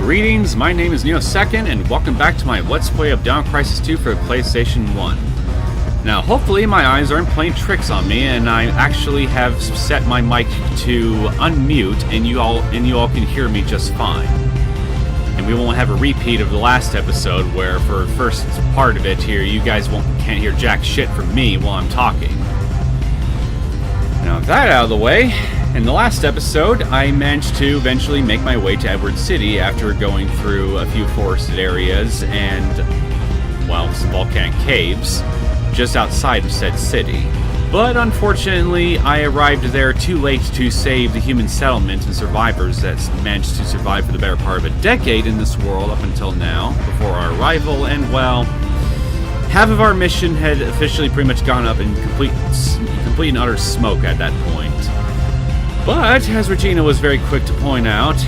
Greetings, my name is Neosekken, and welcome back to my Let's Play of Dino Crisis 2 for PlayStation 1. Now, hopefully my eyes aren't playing tricks on me, and I actually have set my mic to unmute, and you all can hear me just fine. And we won't have a repeat of the last episode, where for the first part of it here, you guys can't hear jack shit from me while I'm talking. Now, with that out of the way, in the last episode, I managed to eventually make my way to Edward City after going through a few forested areas and, well, some volcanic caves just outside of said city. But unfortunately, I arrived there too late to save the human settlement and survivors that managed to survive for the better part of a decade in this world up until now, before our arrival, and, well, half of our mission had officially pretty much gone up in complete and utter smoke at that point. But, as Regina was very quick to point out,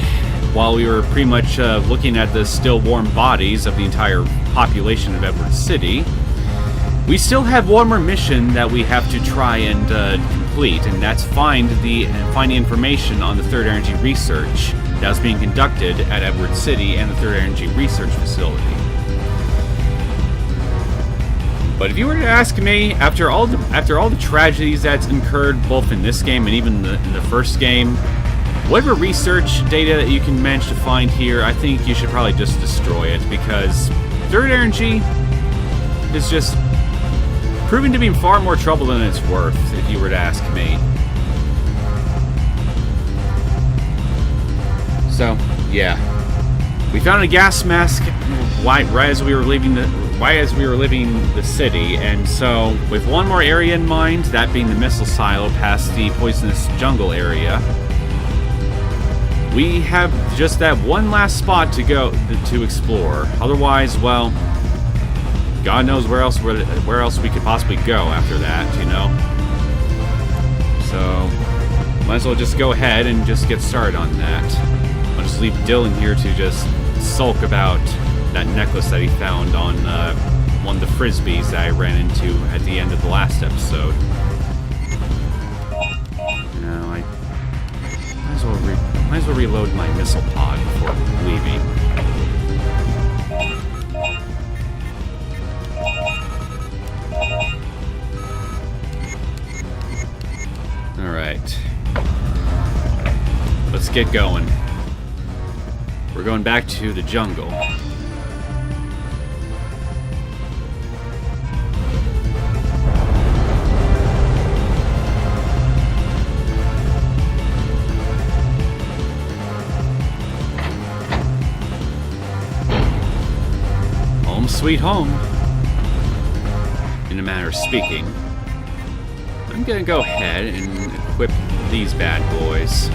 while we were pretty much looking at the still warm bodies of the entire population of Edward City, we still have one more mission that we have to try and complete, and that's find the information on the Third Energy research that was being conducted at Edward City and the Third Energy Research Facility. But if you were to ask me, after all the tragedies that's incurred both in this game and even in the first game, whatever research data that you can manage to find here, I think you should probably just destroy it, because Third Energy is just proving to be far more trouble than it's worth, if you were to ask me. So, yeah. We found a gas mask right as we were leaving the city, and so with one more area in mind, that being the missile silo past the poisonous jungle area, we have just that one last spot to go to explore. Otherwise, well, God knows where else we could possibly go after that, you know? So, might as well just go ahead and just get started on that. I'll just leave Dylan here to just sulk about that necklace that he found on one of the frisbees that I ran into at the end of the last episode. Now, I might as well reload my missile pod before leaving. Alright. Let's get going. We're going back to the jungle. Home sweet home, in a manner of speaking. I'm gonna go ahead and equip these bad boys.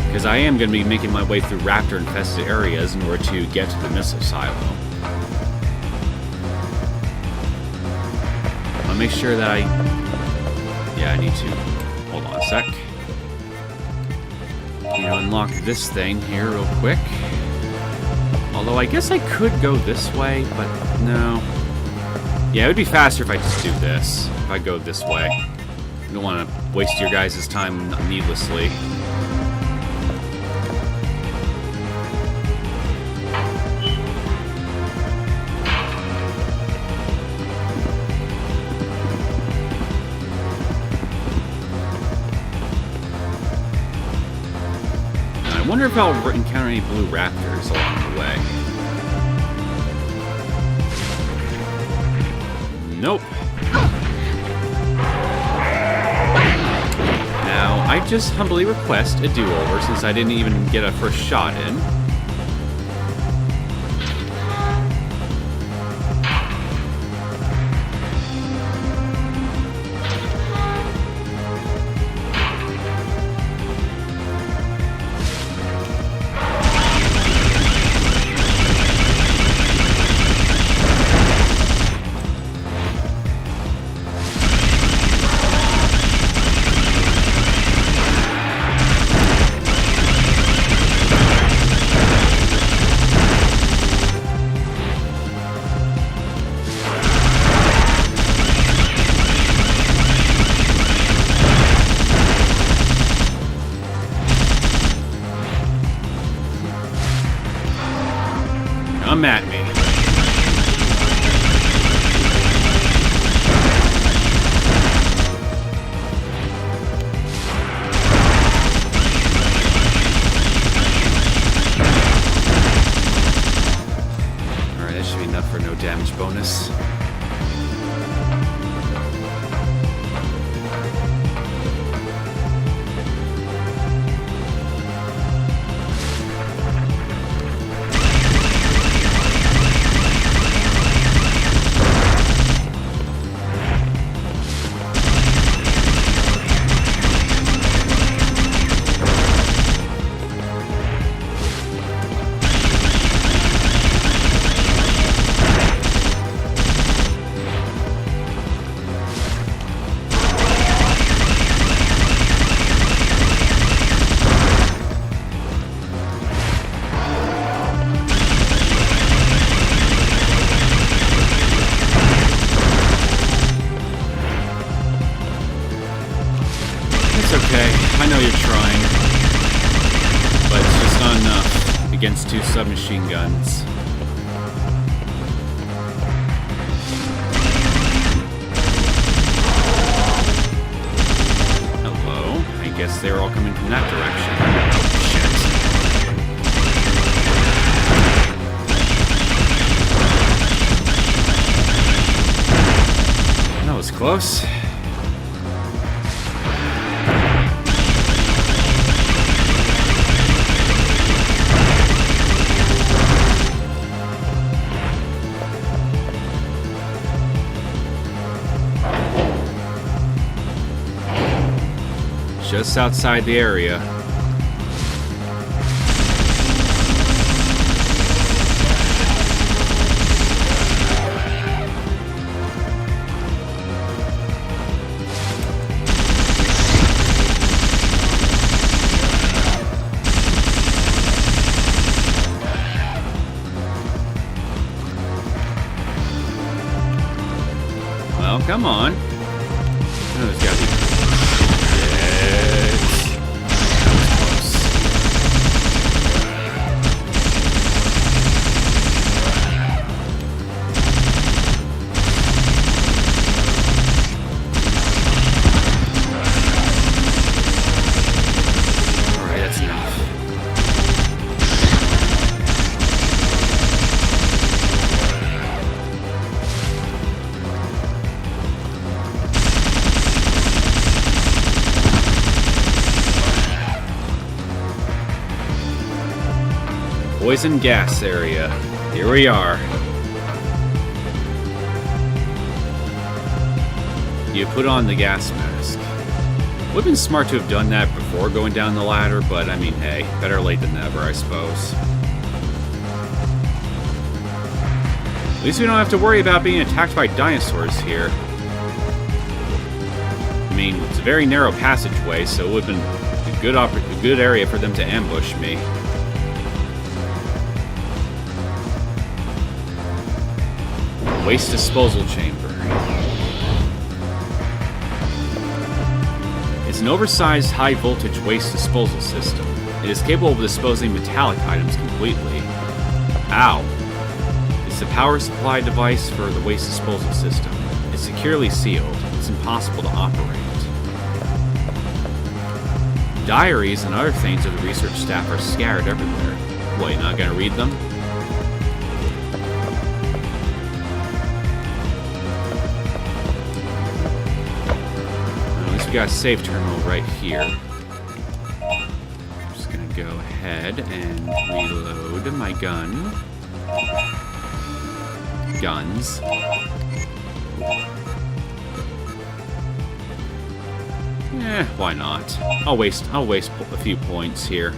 Because I am going to be making my way through raptor-infested areas in order to get to the missile silo. I'll make sure that I need to... Hold on a sec. Unlock this thing here real quick. Although I guess I could go this way, but no. Yeah, it would be faster if I just do this. If I go this way. I don't want to waste your guys' time needlessly. I wonder if I'll encounter any blue raptors along the way. Nope. Now, I just humbly request a do-over since I didn't even get a first shot in. Come at me. Alright, that should be enough for no damage bonus. Against 2 submachine guns. Hello. I guess they were all coming from that direction. Shit. That was close. Just outside the area. Well, come on. Oh, there's gotta be... Poison gas area. Here we are. You put on the gas mask. Would have been smart to have done that before going down the ladder, but I mean, hey, better late than never, I suppose. At least we don't have to worry about being attacked by dinosaurs here. I mean, it's a very narrow passageway, so it would have been a good area for them to ambush me. Waste disposal chamber. It's an oversized high-voltage waste disposal system. It is capable of disposing metallic items completely. Ow. It's the power supply device for the waste disposal system. It's securely sealed. It's impossible to operate. Diaries and other things of the research staff are scattered everywhere. What, you're not gonna read them? We got a save terminal right here. I'm just gonna go ahead and reload my guns. Why not? I'll waste a few points here,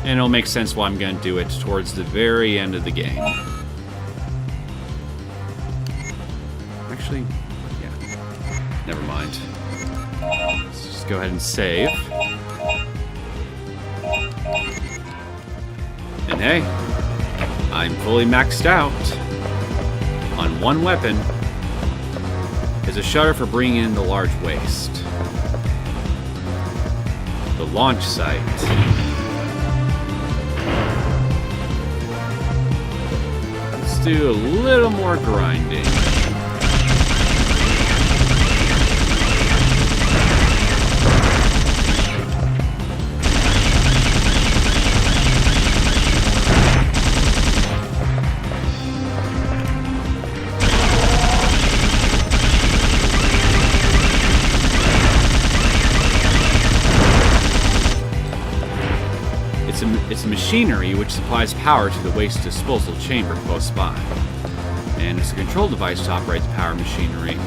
and it'll make sense why I'm gonna do it towards the very end of the game. Actually, yeah. Never mind. Let's just go ahead and save. And hey, I'm fully maxed out on one weapon. There's a shutter for bringing in the large waste. The launch site. do a little more grinding. It's a machinery which supplies power to the waste disposal chamber close by, and it's a control device to operate the power machinery.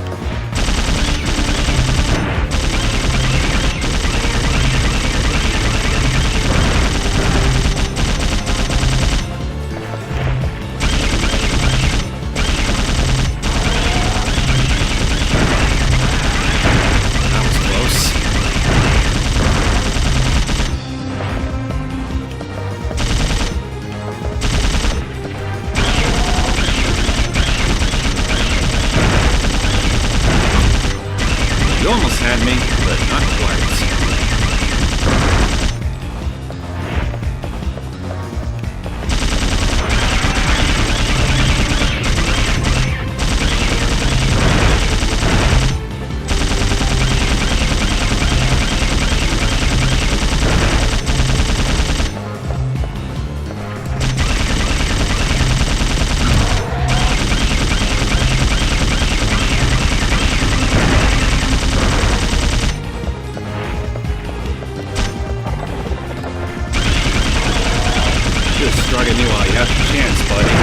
You almost had me, but not quite. Strike at me while you have the chance, buddy.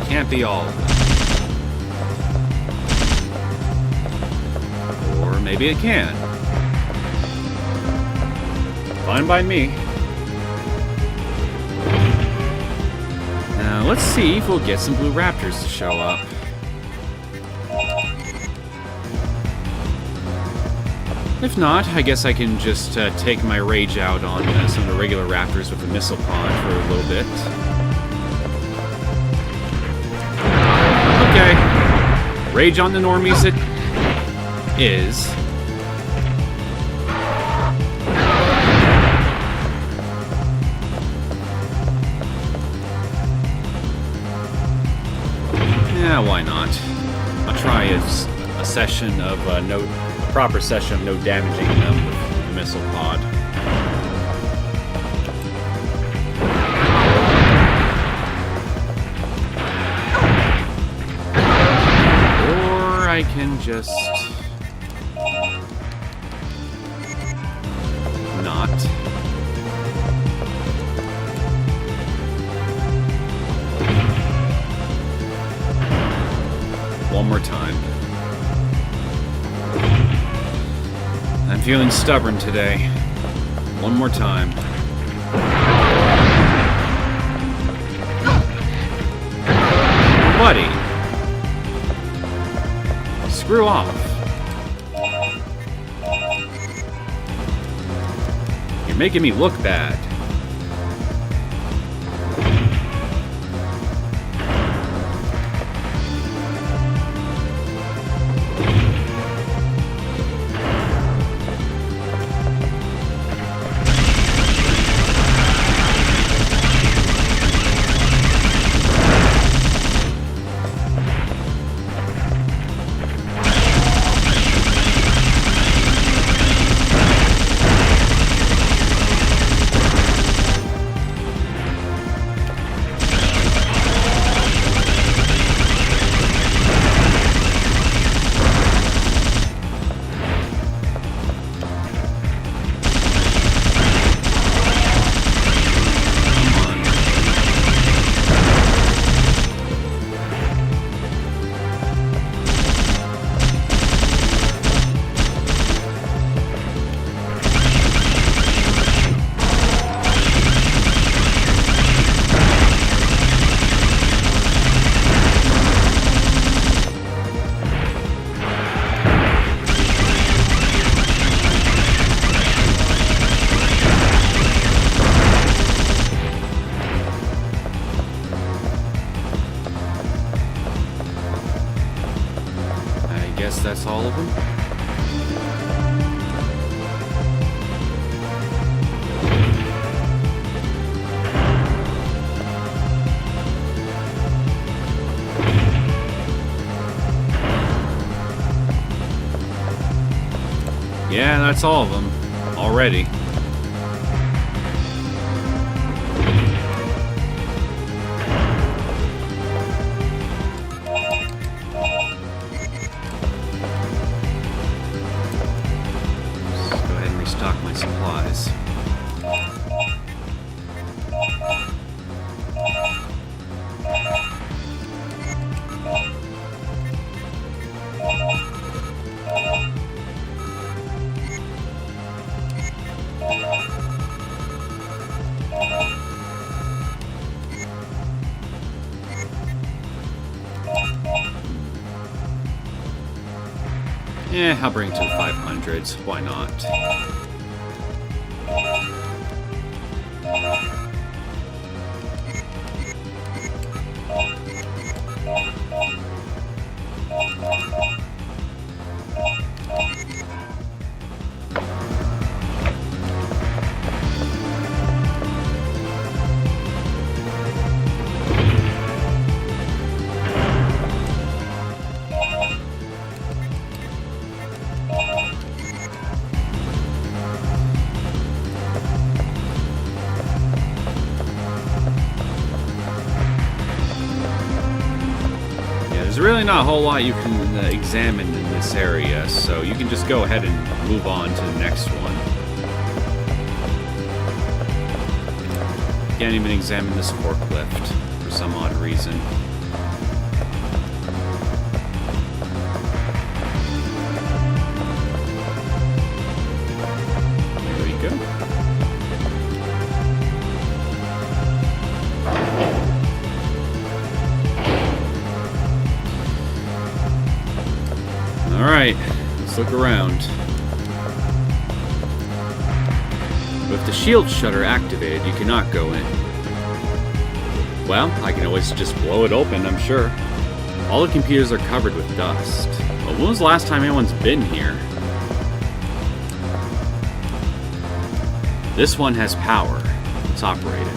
Can't be all of them. Or maybe it can. Fine by me. Now let's see if we'll get some blue raptors to show up. If not, I guess I can just take my rage out on some of the regular raptors with the missile pod for a little bit. Okay. Rage on the normies it is. Yeah, why not? I'll try a session of a proper session of no damaging them with the missile pod. I can just not. One more time. I'm feeling stubborn today. One more time. Buddy. Screw off. You're making me look bad. that's all of them. Yeah, that's all of them. Already. Let's go ahead and restock my supplies. I'll bring it to 500s. Why not? There's really not a whole lot you can examine in this area, so you can just go ahead and move on to the next one. Can't even examine this forklift for some odd reason. There we go. Alright, let's look around. With the shield shutter activated, you cannot go in. Well, I can always just blow it open, I'm sure. All the computers are covered with dust. But when was the last time anyone's been here? This one has power. Let's operate it.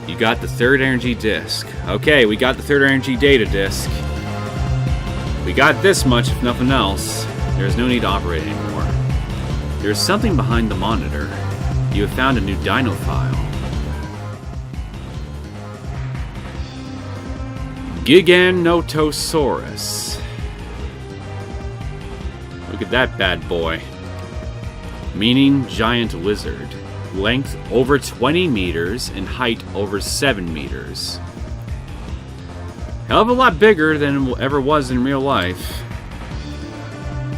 You got the third energy disk. Okay, we got the third energy data disk. We got this much, if nothing else. There's no need to operate anymore. There's something behind the monitor. You have found a new Dino file. Giganotosaurus. Look at that bad boy. Meaning giant lizard. Length over 20 meters and height over 7 meters. Hell of a lot bigger than it ever was in real life.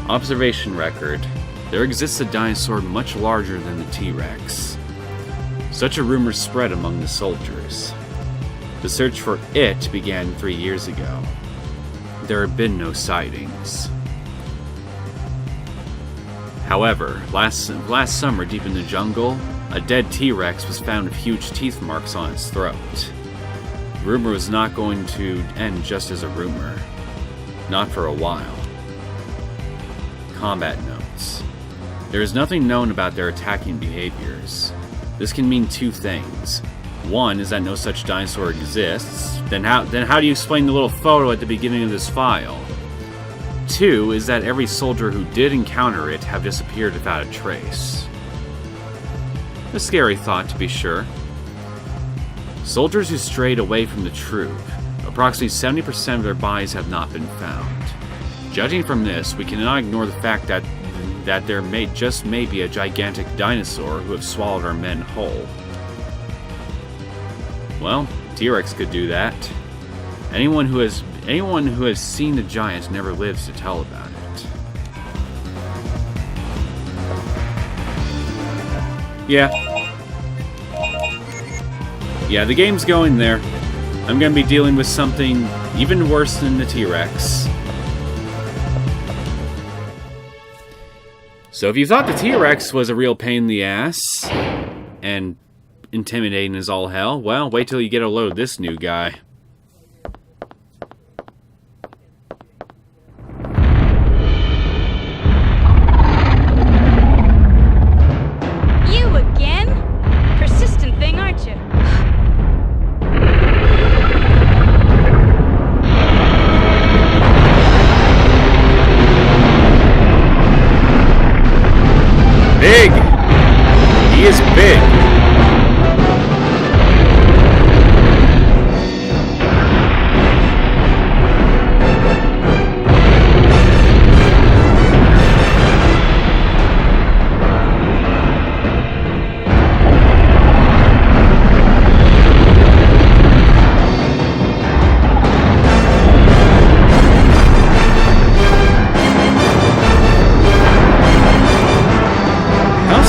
Observation record. There exists a dinosaur much larger than the T-Rex. Such a rumor spread among the soldiers. The search for it began 3 years ago. There have been no sightings. However, last summer deep in the jungle, a dead T-Rex was found with huge teeth marks on its throat. The rumor was not going to end just as a rumor. Not for a while. Combat notes. There is nothing known about their attacking behaviors. This can mean two things. One is that no such dinosaur exists. Then how do you explain the little photo at the beginning of this file? Two is that every soldier who did encounter it have disappeared without a trace. A scary thought, to be sure. Soldiers who strayed away from the troop, approximately 70% of their bodies have not been found. Judging from this, we cannot ignore the fact that there may be a gigantic dinosaur who have swallowed our men whole. Well, T-Rex could do that. Anyone who has seen the giant never lives to tell about it. Yeah, the game's going there. I'm gonna be dealing with something even worse than the T-Rex. So if you thought the T-Rex was a real pain in the ass and intimidating as all hell, well, wait till you get a load of this new guy. big. He is big.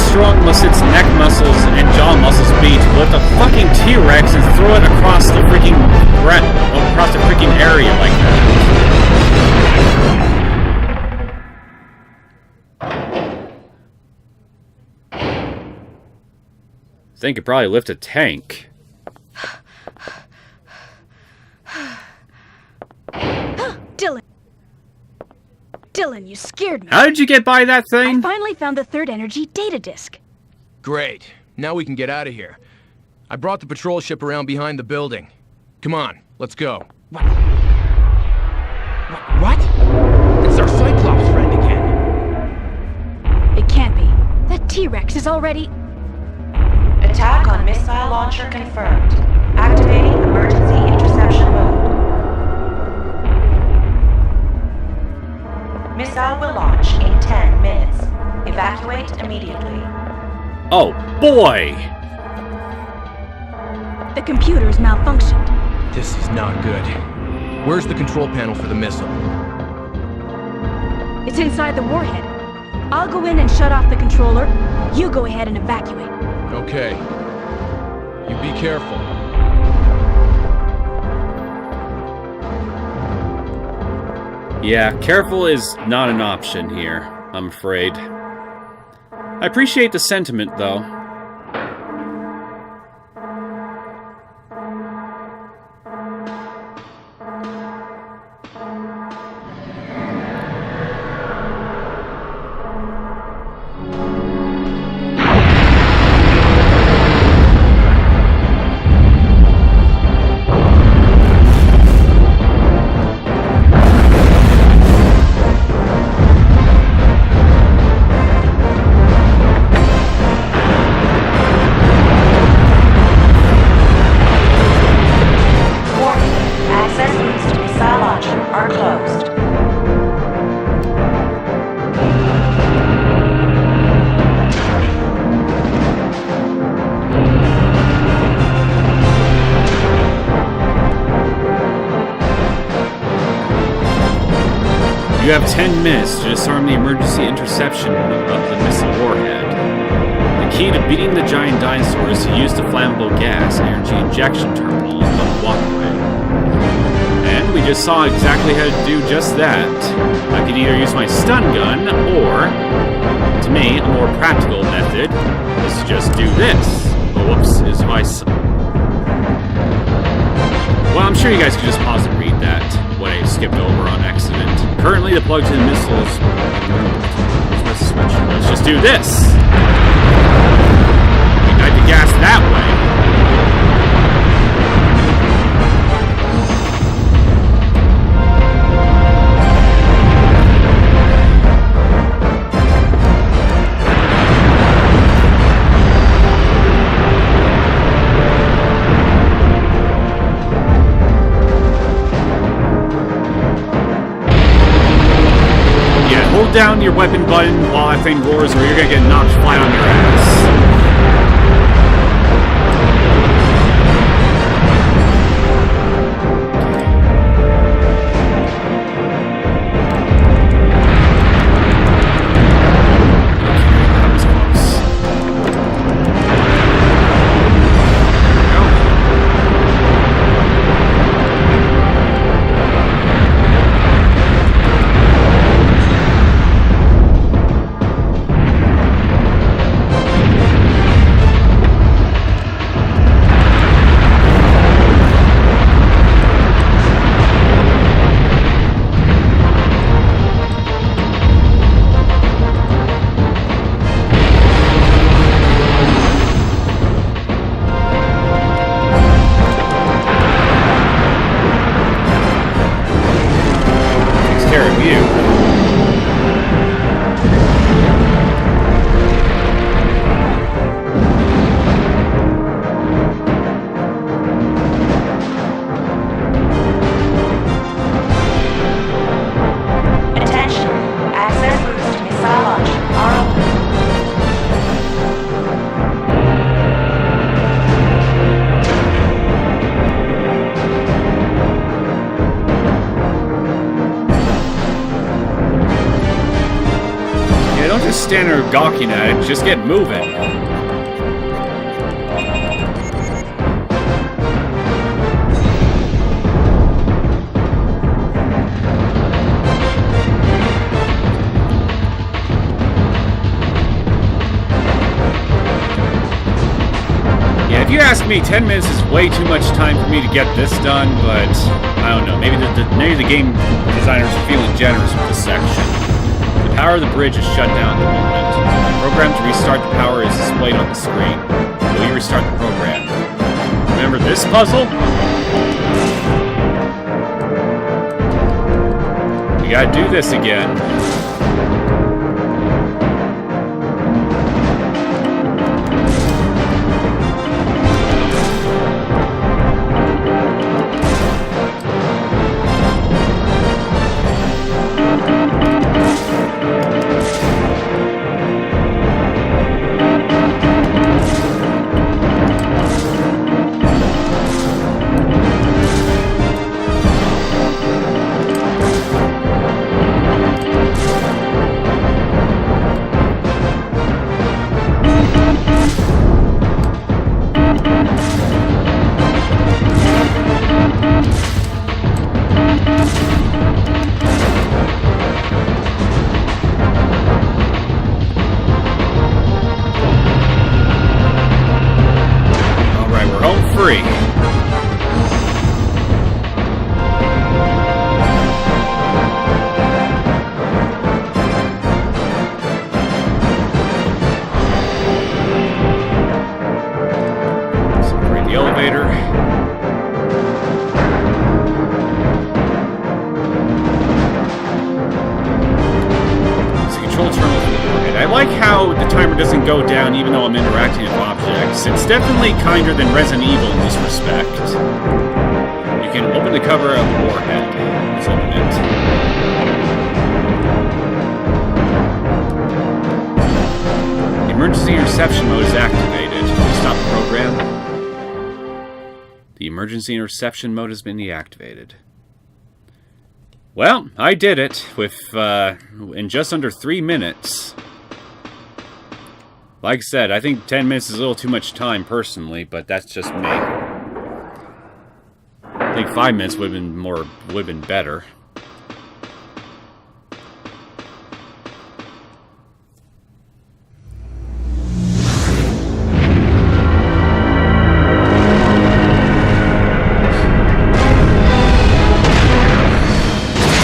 Strong must its neck muscles and jaw muscles be to lift a fucking T-Rex and throw it across the freaking area like that? I think it probably lift a tank. Dylan, you scared me. How did you get by that thing? I finally found the third energy data disk. Great. Now we can get out of here. I brought the patrol ship around behind the building. Come on, let's go. What? It's our Cyclops friend again. It can't be. That T-Rex is already... Attack on missile launcher confirmed. Activating emergency interception mode. Missile will launch in 10 minutes. Evacuate immediately. Oh, boy! The computer's malfunctioned. This is not good. Where's the control panel for the missile? It's inside the warhead. I'll go in and shut off the controller. You go ahead and evacuate. Okay. You be careful. Yeah, careful is not an option here, I'm afraid. I appreciate the sentiment, though. You have 10 minutes to disarm the emergency interception of the missile warhead. The key to beating the giant dinosaur is to use the flammable gas energy injection terminal on the walkway. And we just saw exactly how to do just that. I could either use my stun gun, or, to me, a more practical method is to just do this. Oh, whoops, is my... Well, I'm sure you guys could just pause and read that, what I skipped over on accident. Currently, the plug to the missiles... Let's just do this! Ignite the gas that way. Hold down your weapon button while that thing roars, or you're gonna get knocked flat on your ass. That was close. Just stand there gawking at it, just get moving. Yeah, if you ask me, 10 minutes is way too much time for me to get this done, but I don't know, maybe the game designers are feeling generous with this section. The power of the bridge is shut down at the moment. The program to restart the power is displayed on the screen. Will you restart the program? Remember this puzzle? We gotta do this again. Doesn't go down even though I'm interacting with objects. It's definitely kinder than Resident Evil in this respect. You can open the cover of the warhead. Let's open it. The emergency interception mode is activated. Please stop the program. The emergency interception mode has been deactivated. Well, I did it with in just under 3 minutes. Like I said, I think 10 minutes is a little too much time, personally, but that's just me. I think 5 minutes would have been better.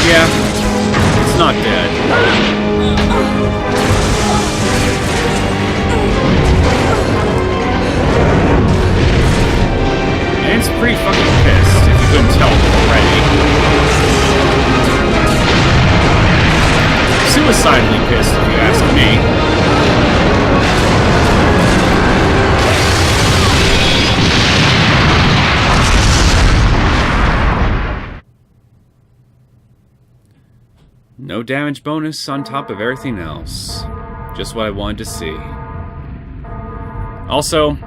Yeah, it's not dead. Pretty fucking pissed, if you couldn't tell already. Suicidally pissed, if you ask me. No damage bonus on top of everything else. Just what I wanted to see. Also,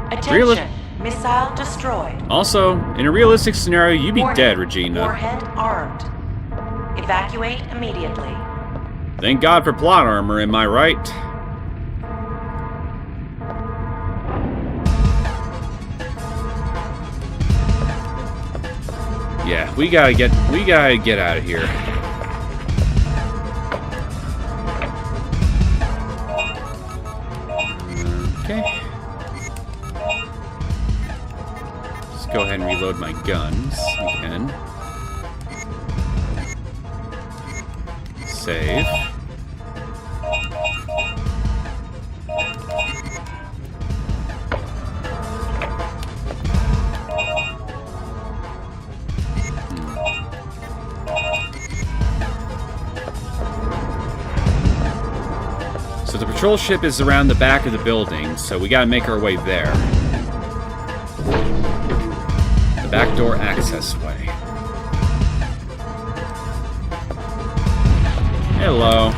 attention. Missile destroyed. Also, in a realistic scenario, you'd be dead, Regina. Warhead armed. Evacuate immediately. Thank God for plot armor, am I right? Yeah, we gotta get out of here. Okay. Go ahead and reload my guns again. Save. So the patrol ship is around the back of the building, so we gotta make our way there. Backdoor access way. Hello.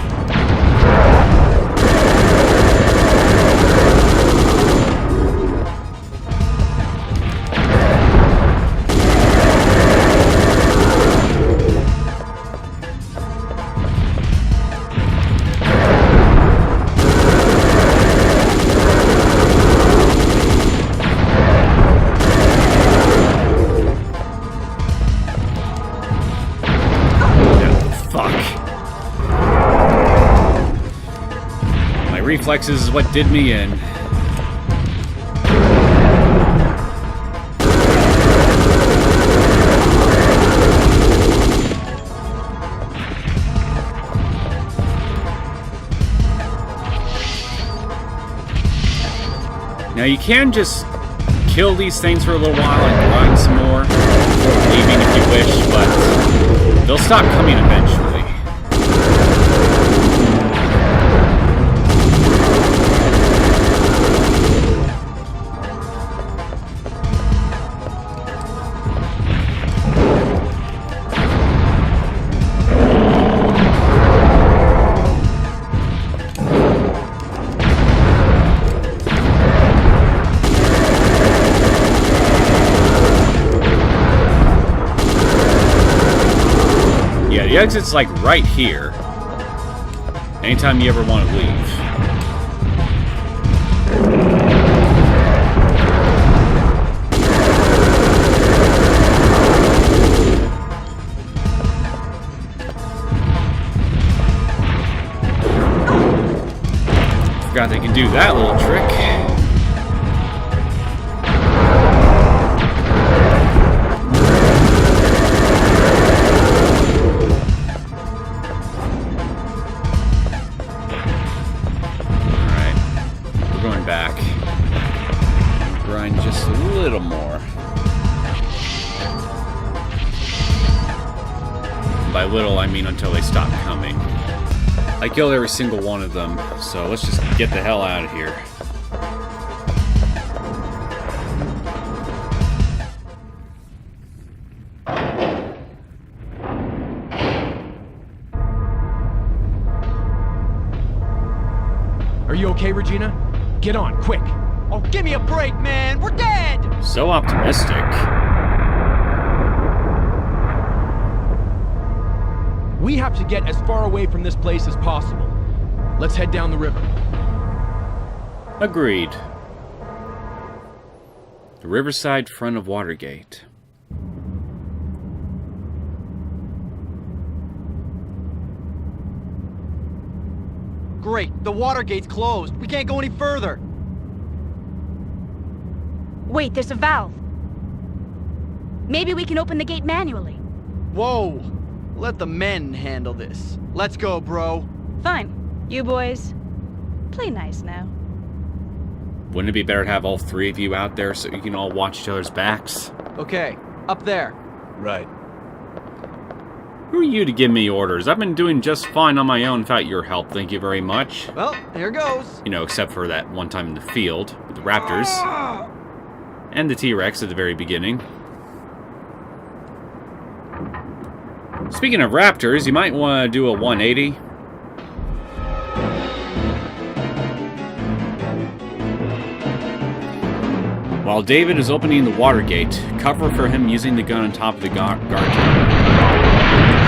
reflexes is what did me in. Now you can just kill these things for a little while and grind some more before leaving if you wish, but they'll stop coming eventually. The exit's like right here. Anytime you ever want to leave. Forgot they can do that little trick. By little, I mean until they stop coming. I killed every single one of them, so let's just get the hell out of here. Are you okay, Regina? Get on, quick! Oh, give me a break, man! We're dead! So optimistic. We have to get as far away from this place as possible. Let's head down the river. Agreed. The riverside front of Watergate. Great, the Watergate's closed. We can't go any further. Wait, there's a valve. Maybe we can open the gate manually. Whoa! Let the men handle this. Let's go, bro. Fine. You boys, play nice now. Wouldn't it be better to have all three of you out there so you can all watch each other's backs? Okay, up there. Right. Who are you to give me orders? I've been doing just fine on my own without your help, thank you very much. Well, here goes. You know, except for that one time in the field with the raptors. And the T-Rex at the very beginning. Speaking of raptors, you might want to do a 180. While David is opening the Watergate, cover for him using the gun on top of the guard tower.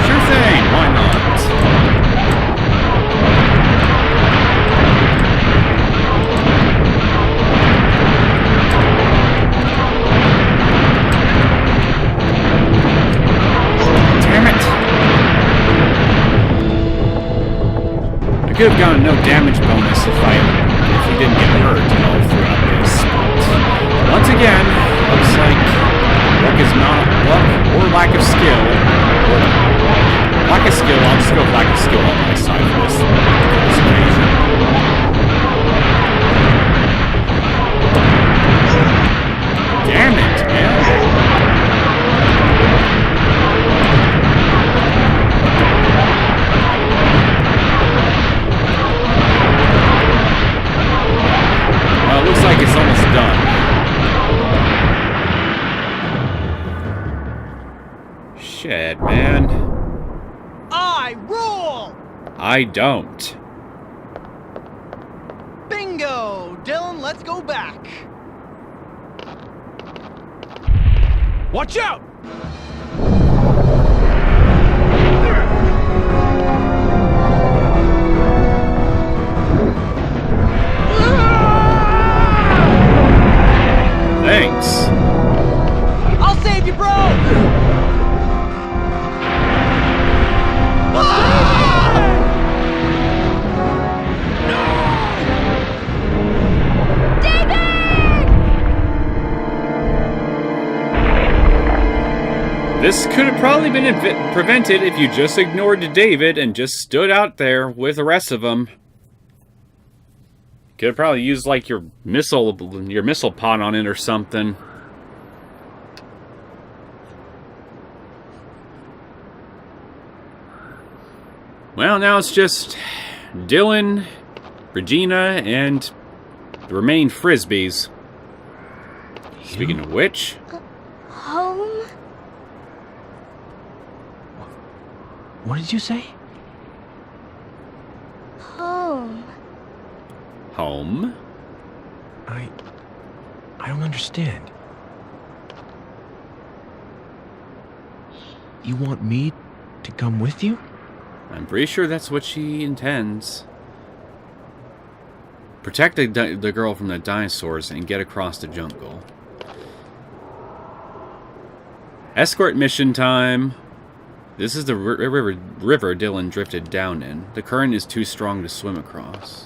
Sure thing, why not? I could have gotten no damage bonus if he didn't get hurt all throughout this. But once again, looks like luck is not luck or lack of skill. Or lack of skill, I'll just go with lack of skill on my side for this occasion. Damn it, man. Well, it looks like it's almost done. Shit, man. I rule! I don't. Bingo! Dylan, let's go back. Watch out! Thanks. I'll save you, bro! This could have probably been prevented if you just ignored David and just stood out there with the rest of them. Could have probably used like your missile pod on it or something. Well, now it's just Dylan, Regina, and the remaining Frisbees. Speaking of which... Home? What did you say? Home. Home? I don't understand. You want me to come with you? I'm pretty sure that's what she intends. Protect the girl from the dinosaurs and get across the jungle. Escort mission time. This is the river Dylan drifted down in. The current is too strong to swim across.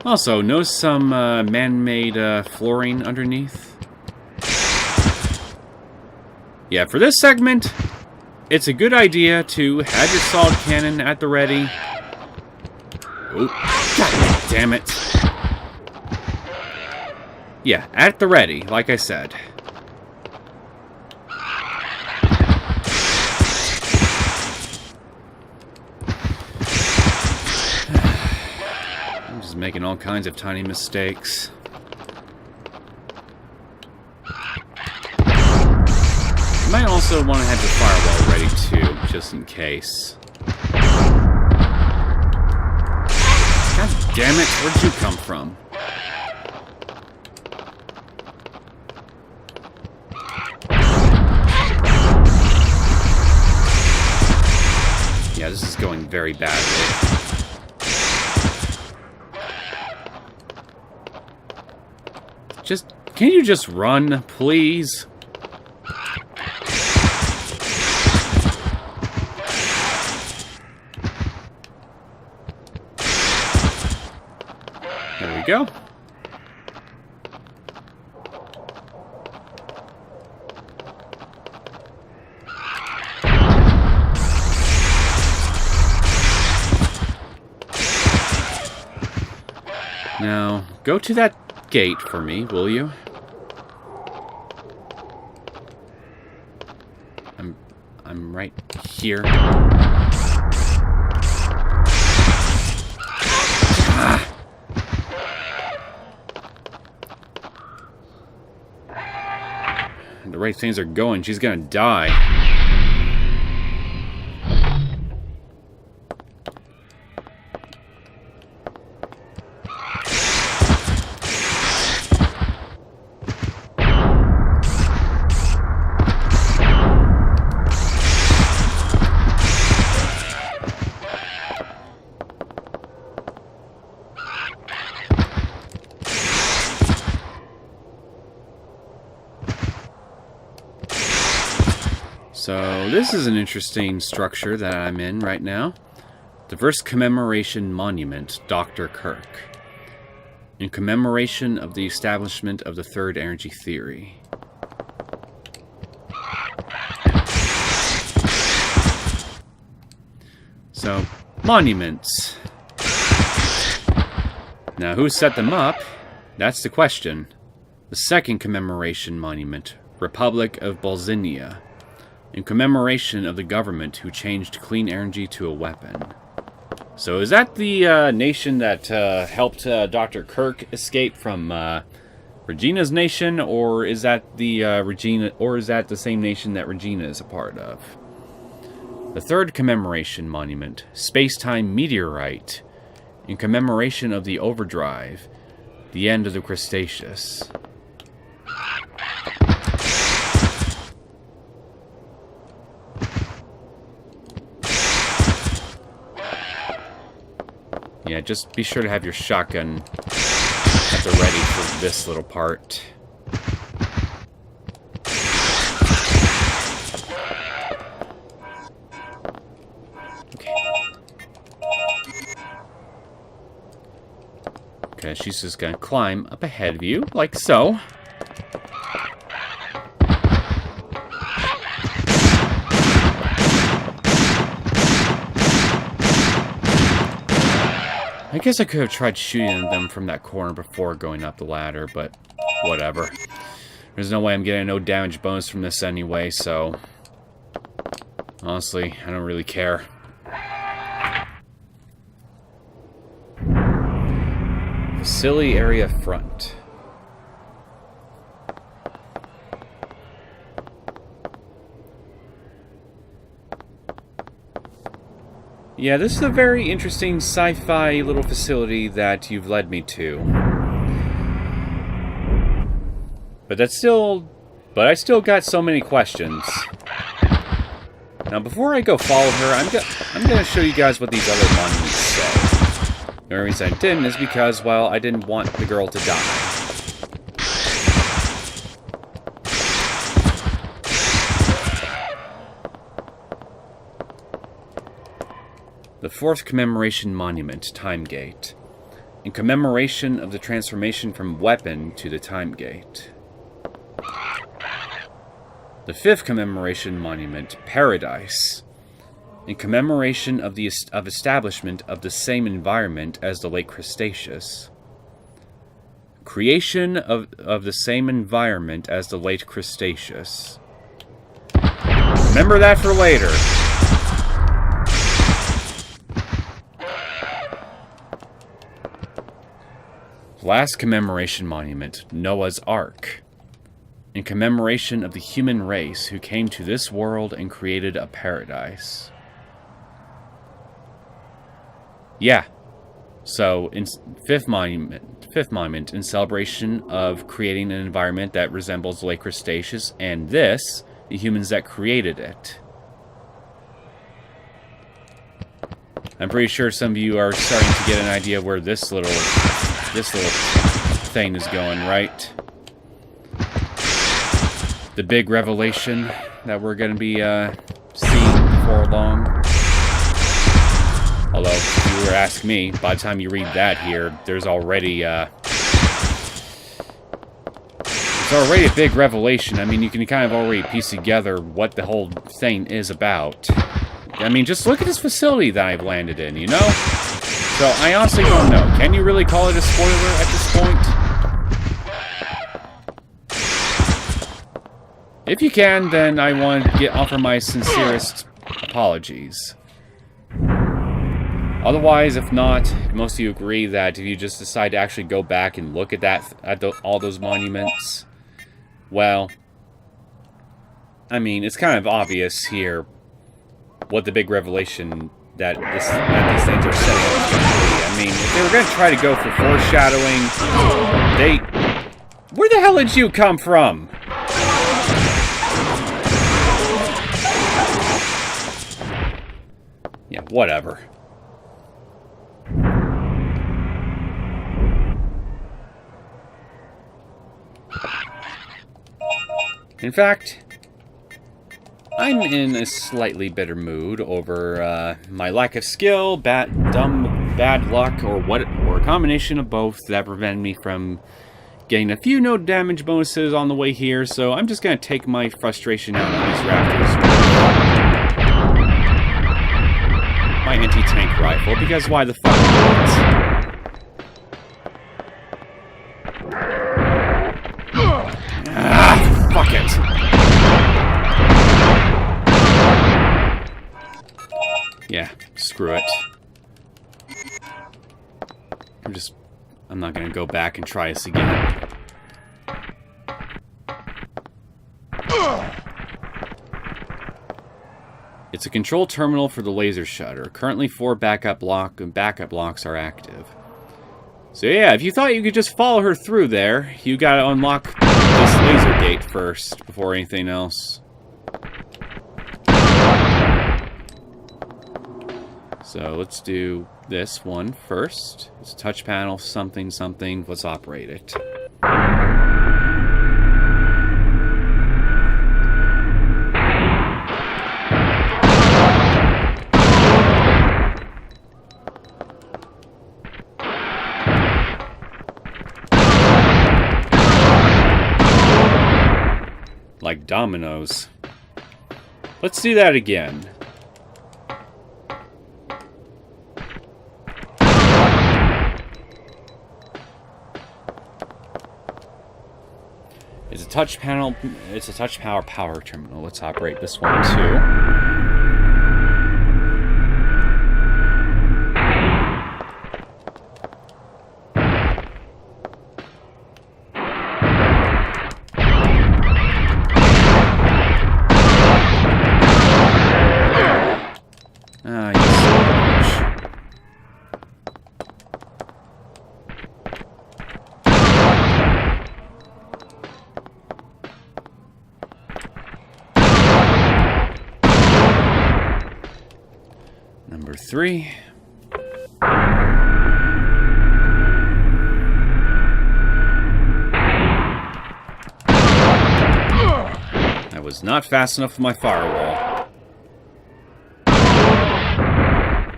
Also, notice some man-made flooring underneath. Yeah, for this segment, it's a good idea to have your solid cannon at the ready. Oh, God damn it. Yeah, at the ready, like I said. I'm just making all kinds of tiny mistakes. You might also want to have your firewall ready too, just in case. God damn it, where'd you come from? Yeah, this is going very badly. Can you just run, please? There we go. Now, go to that gate for me, will you? I'm right here. Ah. The way things are going, she's gonna die. So, this is an interesting structure that I'm in right now. Diverse Commemoration Monument, Dr. Kirk. In commemoration of the establishment of the Third Energy Theory. So, monuments. Now, who set them up? That's the question. The second commemoration monument, Republic of Bolzinia. In commemoration of the government who changed clean energy to a weapon. So is that the nation that helped Dr. Kirk escape from Regina's nation, or is that the the same nation that Regina is a part of? The third commemoration monument, Space-Time Meteorite, in commemoration of the overdrive, the end of the Cretaceous. Yeah, just be sure to have your shotgun at the ready for this little part. Okay, she's just gonna climb up ahead of you, like so. I guess I could have tried shooting them from that corner before going up the ladder, but whatever. There's no way I'm getting no damage bonus from this anyway, so... honestly, I don't really care. Facility area front. Yeah, this is a very interesting sci-fi little facility that you've led me to. But I still got so many questions. Now, before I go follow her, I'm gonna show you guys what these other monuments say. The only reason I didn't is because, well, I didn't want the girl to die. The 4th Commemoration Monument, Time Gate. In commemoration of the transformation from weapon to the Time Gate. The 5th Commemoration Monument, Paradise. In commemoration of the establishment of the same environment as the late Cretaceous. Creation of the same environment as the late Cretaceous. Remember that for later. Last Commemoration Monument, Noah's Ark. In commemoration of the human race who came to this world and created a paradise. Yeah. So, in fifth monument, in celebration of creating an environment that resembles Lake Cretaceous, and this, the humans that created it. I'm pretty sure some of you are starting to get an idea where this little thing is going, right? The big revelation that we're going to be seeing before long. Although, if you were to ask me, by the time you read that here, there's already it's already a big revelation. I mean, you can kind of already piece together what the whole thing is about. I mean, just look at this facility that I've landed in, you know? So, I honestly don't know. Can you really call it a spoiler at this point? If you can, then I want to offer my sincerest apologies. Otherwise, if not, most of you agree that if you just decide to actually go back and look at all those monuments, well, I mean, it's kind of obvious here what the big revelation that these things are setting up to be. I mean, if they were going to try to go for foreshadowing, where the hell did you come from? Yeah, whatever. In fact, I'm in a slightly bitter mood over my lack of skill, bad luck, or a combination of both that prevented me from getting a few no damage bonuses on the way here. So I'm just gonna take my frustration out on these raptors. My anti-tank rifle, because why the fuck not? Ah, fuck it. Yeah, screw it. I'm not gonna go back and try this again. It's a control terminal for the laser shutter. Currently 4 backup locks are active. So yeah, if you thought you could just follow her through there, you gotta unlock this laser gate first before anything else. So let's do this one first. It's a touch panel, something. Let's operate it. Like dominoes. Let's do that again. touch panel. It's a touch power terminal. Let's operate this one too. Number 3. I was not fast enough for my firewall.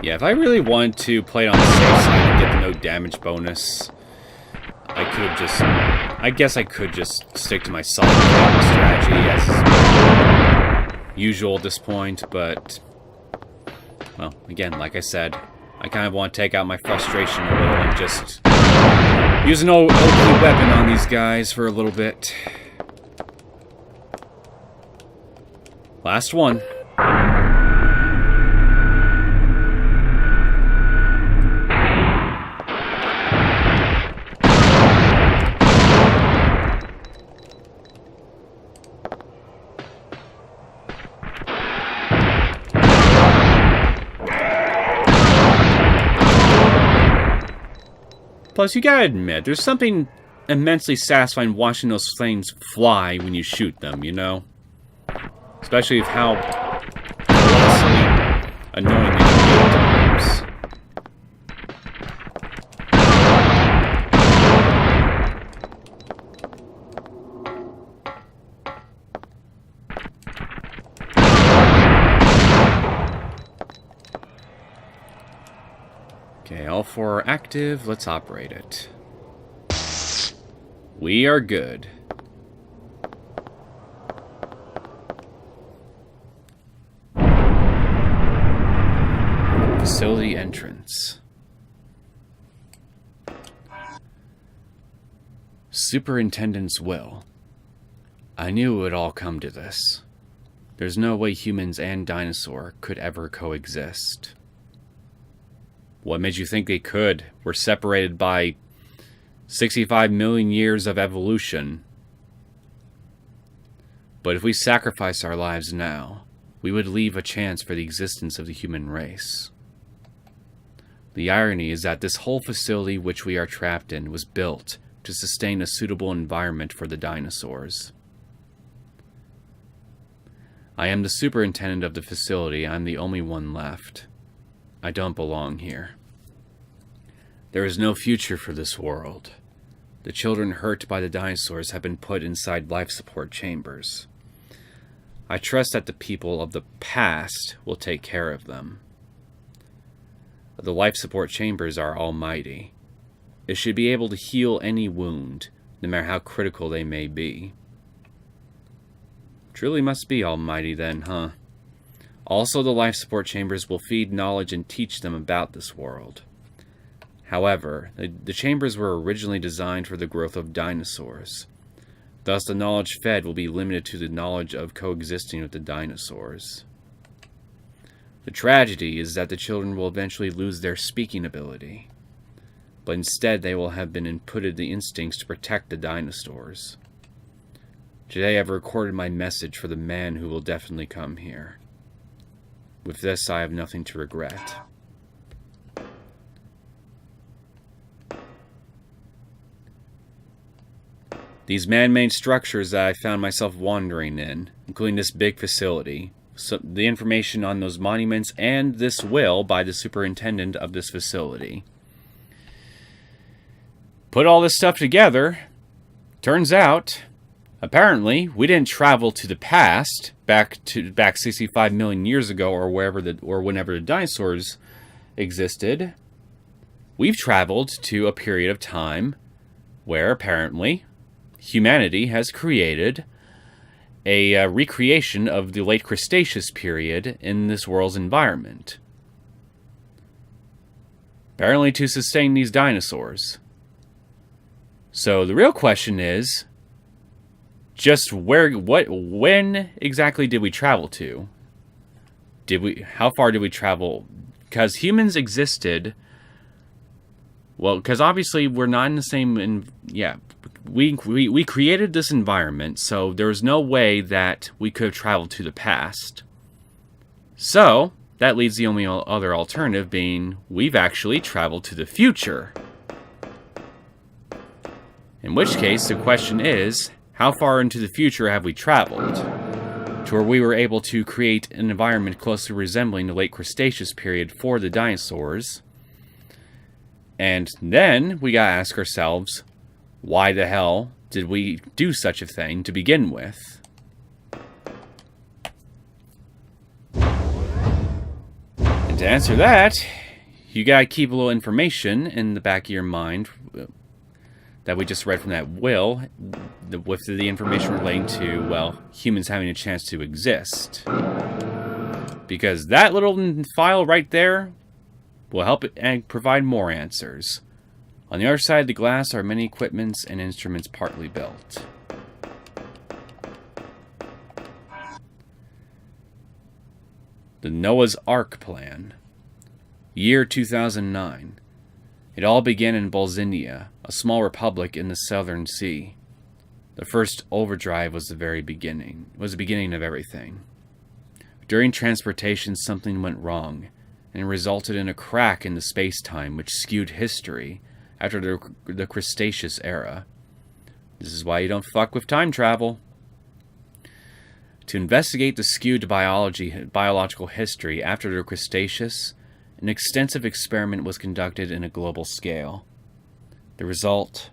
Yeah, if I really wanted to play it on the safe side and get the no damage bonus, I could have just... I guess I could just stick to my solid damage strategy as usual at this point, but... Well, again, like I said, I kind of want to take out my frustration a little and just use an OP weapon on these guys for a little bit. Last one. Plus, you gotta admit, there's something immensely satisfying watching those flames fly when you shoot them, you know? Especially with how colossally annoying they can be at times. Okay, all 4 are active. Let's operate it. We are good. Facility entrance. Superintendent's will. I knew it would all come to this. There's no way humans and dinosaur could ever coexist. What made you think they could? We're separated by 65 million years of evolution. But if we sacrifice our lives now, we would leave a chance for the existence of the human race. The irony is that this whole facility which we are trapped in was built to sustain a suitable environment for the dinosaurs. I am the superintendent of the facility. I'm the only one left. I don't belong here. There is no future for this world. The children hurt by the dinosaurs have been put inside life support chambers. I trust that the people of the past will take care of them. The life support chambers are almighty. It should be able to heal any wound, no matter how critical they may be. Truly must be almighty then, huh? Also, the life support chambers will feed knowledge and teach them about this world. However, the chambers were originally designed for the growth of dinosaurs. Thus, the knowledge fed will be limited to the knowledge of coexisting with the dinosaurs. The tragedy is that the children will eventually lose their speaking ability, but instead they will have been inputted the instincts to protect the dinosaurs. Today I've recorded my message for the man who will definitely come here. With this, I have nothing to regret. These man-made structures that I found myself wandering in, including this big facility, so the information on those monuments, and this will by the superintendent of this facility. Put all this stuff together, turns out, apparently, we didn't travel to the past, back 65 million years ago, or whenever the dinosaurs existed. We've traveled to a period of time where apparently humanity has created a recreation of the late Cretaceous period in this world's environment. Apparently to sustain these dinosaurs. So the real question is, just when exactly did we travel to? How far did we travel? Because humans existed. Well, because obviously we're not in the same. We created this environment, so there was no way that we could have traveled to the past. So that leaves the only other alternative being we've actually traveled to the future. In which case, the question is, how far into the future have we traveled? To where we were able to create an environment closely resembling the late Cretaceous period for the dinosaurs. And then we gotta ask ourselves, why the hell did we do such a thing to begin with? And to answer that, you gotta keep a little information in the back of your mind that we just read from that will, with the information relating to, well, humans having a chance to exist. Because that little file right there will help and provide more answers. On the other side of the glass are many equipments and instruments partly built. The Noah's Ark Plan. Year 2009. It all began in Bolzinia, a small republic in the Southern Sea. The first overdrive was the beginning of everything. During transportation, something went wrong, and resulted in a crack in the space-time which skewed history after the Cretaceous era. This is why you don't fuck with time travel. To investigate the skewed biological history after the Cretaceous, an extensive experiment was conducted in a global scale. The result?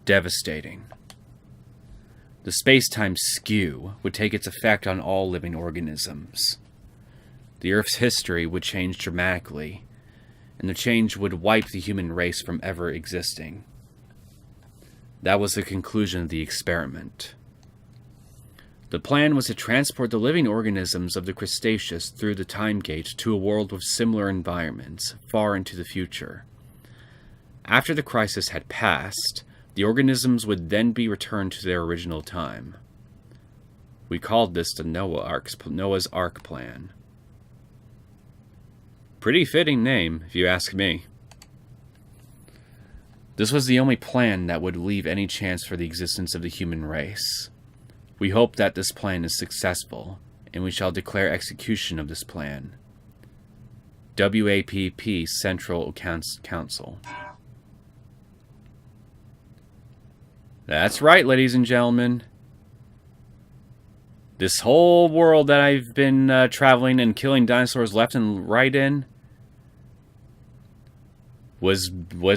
Devastating. The space-time skew would take its effect on all living organisms. The Earth's history would change dramatically, and the change would wipe the human race from ever existing. That was the conclusion of the experiment. The plan was to transport the living organisms of the Cretaceous through the time gate to a world with similar environments, far into the future. After the crisis had passed, the organisms would then be returned to their original time. We called this the Noah's Ark Plan. Pretty fitting name, if you ask me. This was the only plan that would leave any chance for the existence of the human race. We hope that this plan is successful, and we shall declare execution of this plan. WAPP Central Council. That's right, ladies and gentlemen. This whole world that I've been traveling and killing dinosaurs left and right in was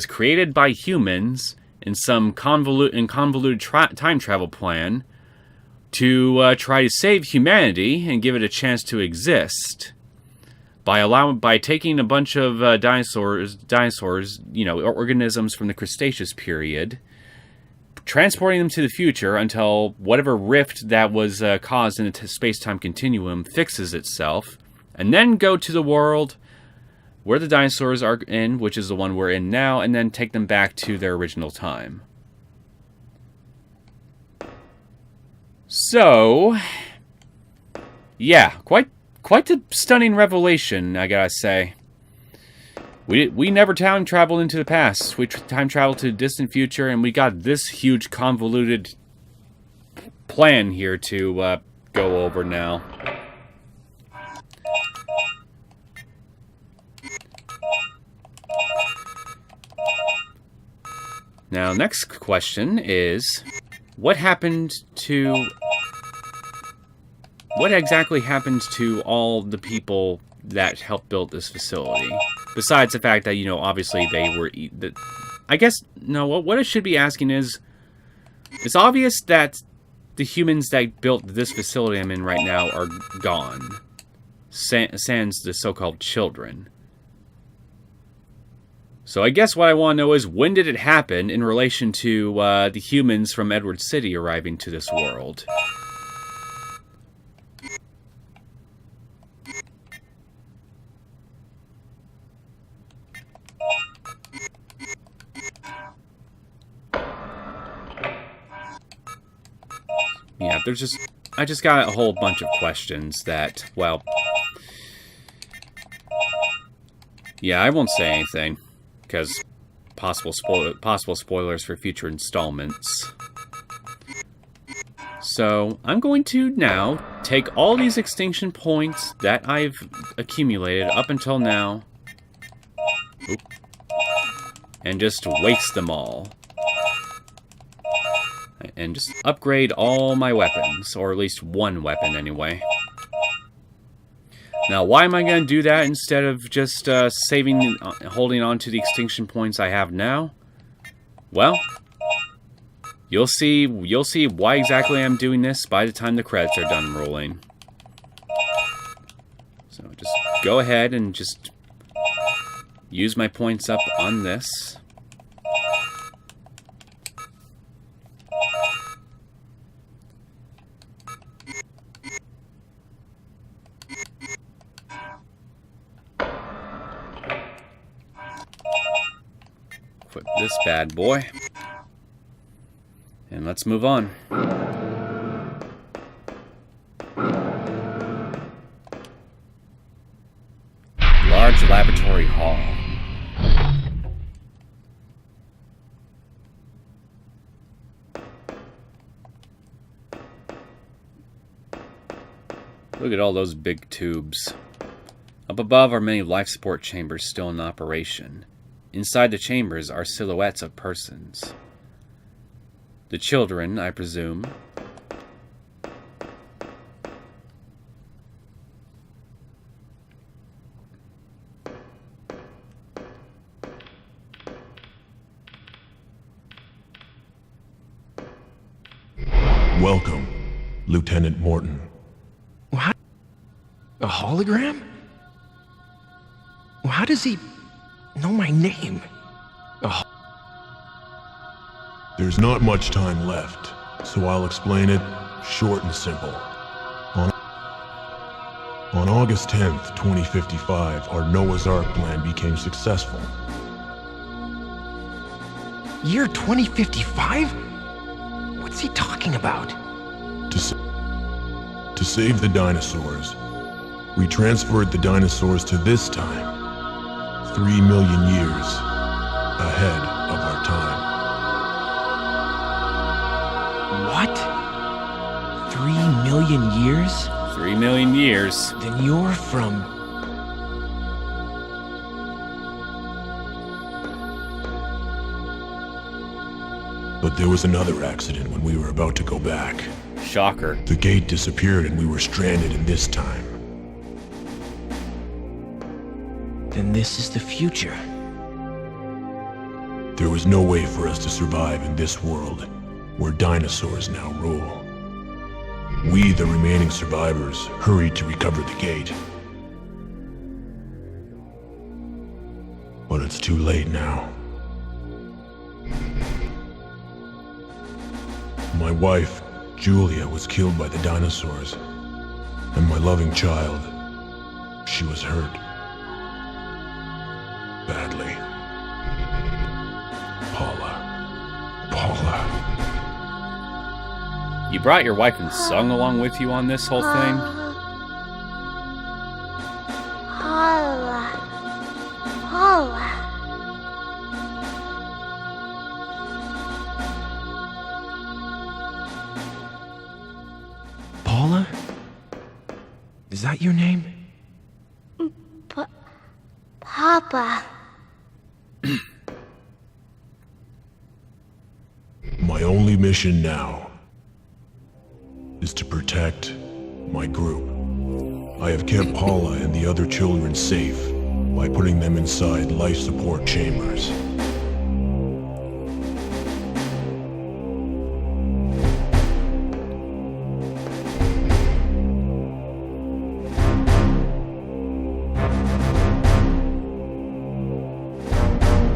created by humans in some convoluted time travel plan to try to save humanity and give it a chance to exist by taking a bunch of dinosaurs, organisms from the Cretaceous period, transporting them to the future until whatever rift that was caused in the space-time continuum fixes itself, and then go to the world where the dinosaurs are in, which is the one we're in now, and then take them back to their original time. So, yeah, quite the stunning revelation, I gotta say. We never time traveled into the past. We time traveled to the distant future, and we got this huge convoluted plan here to go over now. Now, next question is, what exactly happened to all the people that helped build this facility? Besides the fact that, obviously they were... I guess, no, what I should be asking is, it's obvious that the humans that built this facility I'm in right now are gone. Sans the so-called children. So I guess what I want to know is, when did it happen in relation to the humans from Edward City arriving to this world? Yeah, I just got a whole bunch of questions that, well... Yeah, I won't say anything, because possible spoilers for future installments. So, I'm going to now take all these extinction points that I've accumulated up until now, and just waste them all. And just upgrade all my weapons, or at least one weapon anyway. Now, why am I going to do that instead of just holding on to the extinction points I have now? Well, you'll see why exactly I'm doing this by the time the credits are done rolling. So just go ahead and just use my points up on this. Equip this bad boy. And let's move on. Large laboratory hall. Look at all those big tubes. Up above are many life support chambers still in operation. Inside the chambers are silhouettes of persons. The children, I presume. Welcome, Lieutenant Morton. What? A hologram? How does he know my name? There's not much time left, so I'll explain it short and simple. On August 10th, 2055, our Noah's Ark plan became successful. Year 2055? What's he talking about? To save the dinosaurs, we transferred the dinosaurs to this time, 3 million years ahead of our time. What? 3 million years? 3 million years. Then you're from... But there was another accident when we were about to go back. Shocker. The gate disappeared and we were stranded in this time. Then this is the future. There was no way for us to survive in this world, where dinosaurs now rule. We, the remaining survivors, hurried to recover the gate. But it's too late now. My wife, Julia, was killed by the dinosaurs, and my loving child, she was hurt. Badly. Paula. You brought your wife and son along with you on this whole thing? Paula. Paula? Is that your name? Papa. My only mission now is to protect my group. I have kept Paula and the other children safe by putting them inside life support chambers.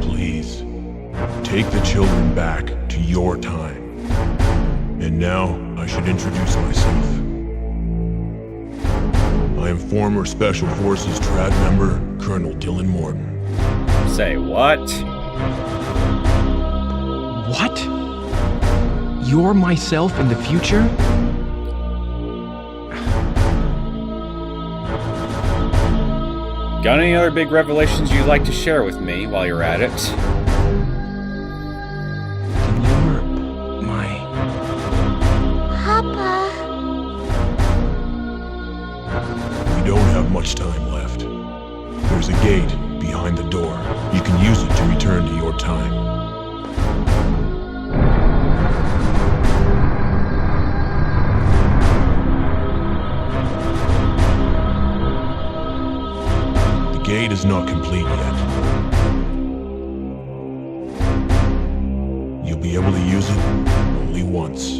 Please, take the children back to your time. And now, I should introduce myself. I am former Special Forces Trad member, Colonel Dylan Morton. Say what? What? You're myself in the future? Got any other big revelations you'd like to share with me while you're at it? You're my... Papa. We don't have much time left. There's a gate behind the door. You can use it to return to your time. The gate is not complete yet. You'll be able to use it only once.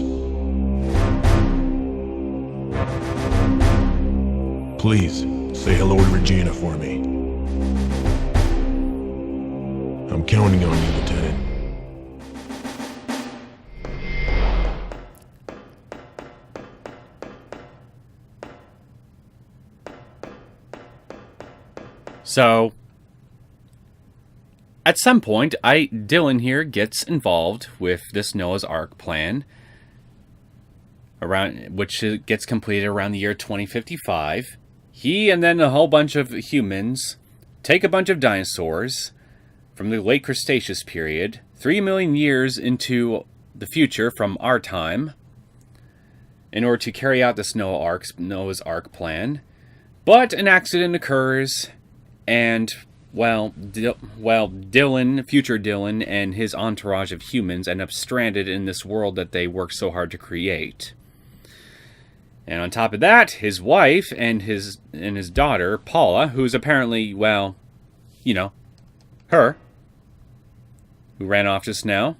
Please, say hello to Regina for me. I'm counting on you, Lieutenant. So, at some point, Dylan here gets involved with this Noah's Ark plan, which gets completed around the year 2055. He and then a whole bunch of humans take a bunch of dinosaurs from the late Cretaceous period, 3 million years into the future from our time, in order to carry out this Noah's Ark plan. But an accident occurs, and, Dylan, future Dylan, and his entourage of humans end up stranded in this world that they worked so hard to create. And on top of that, his wife and his daughter, Paula, who's apparently, her, who ran off just now.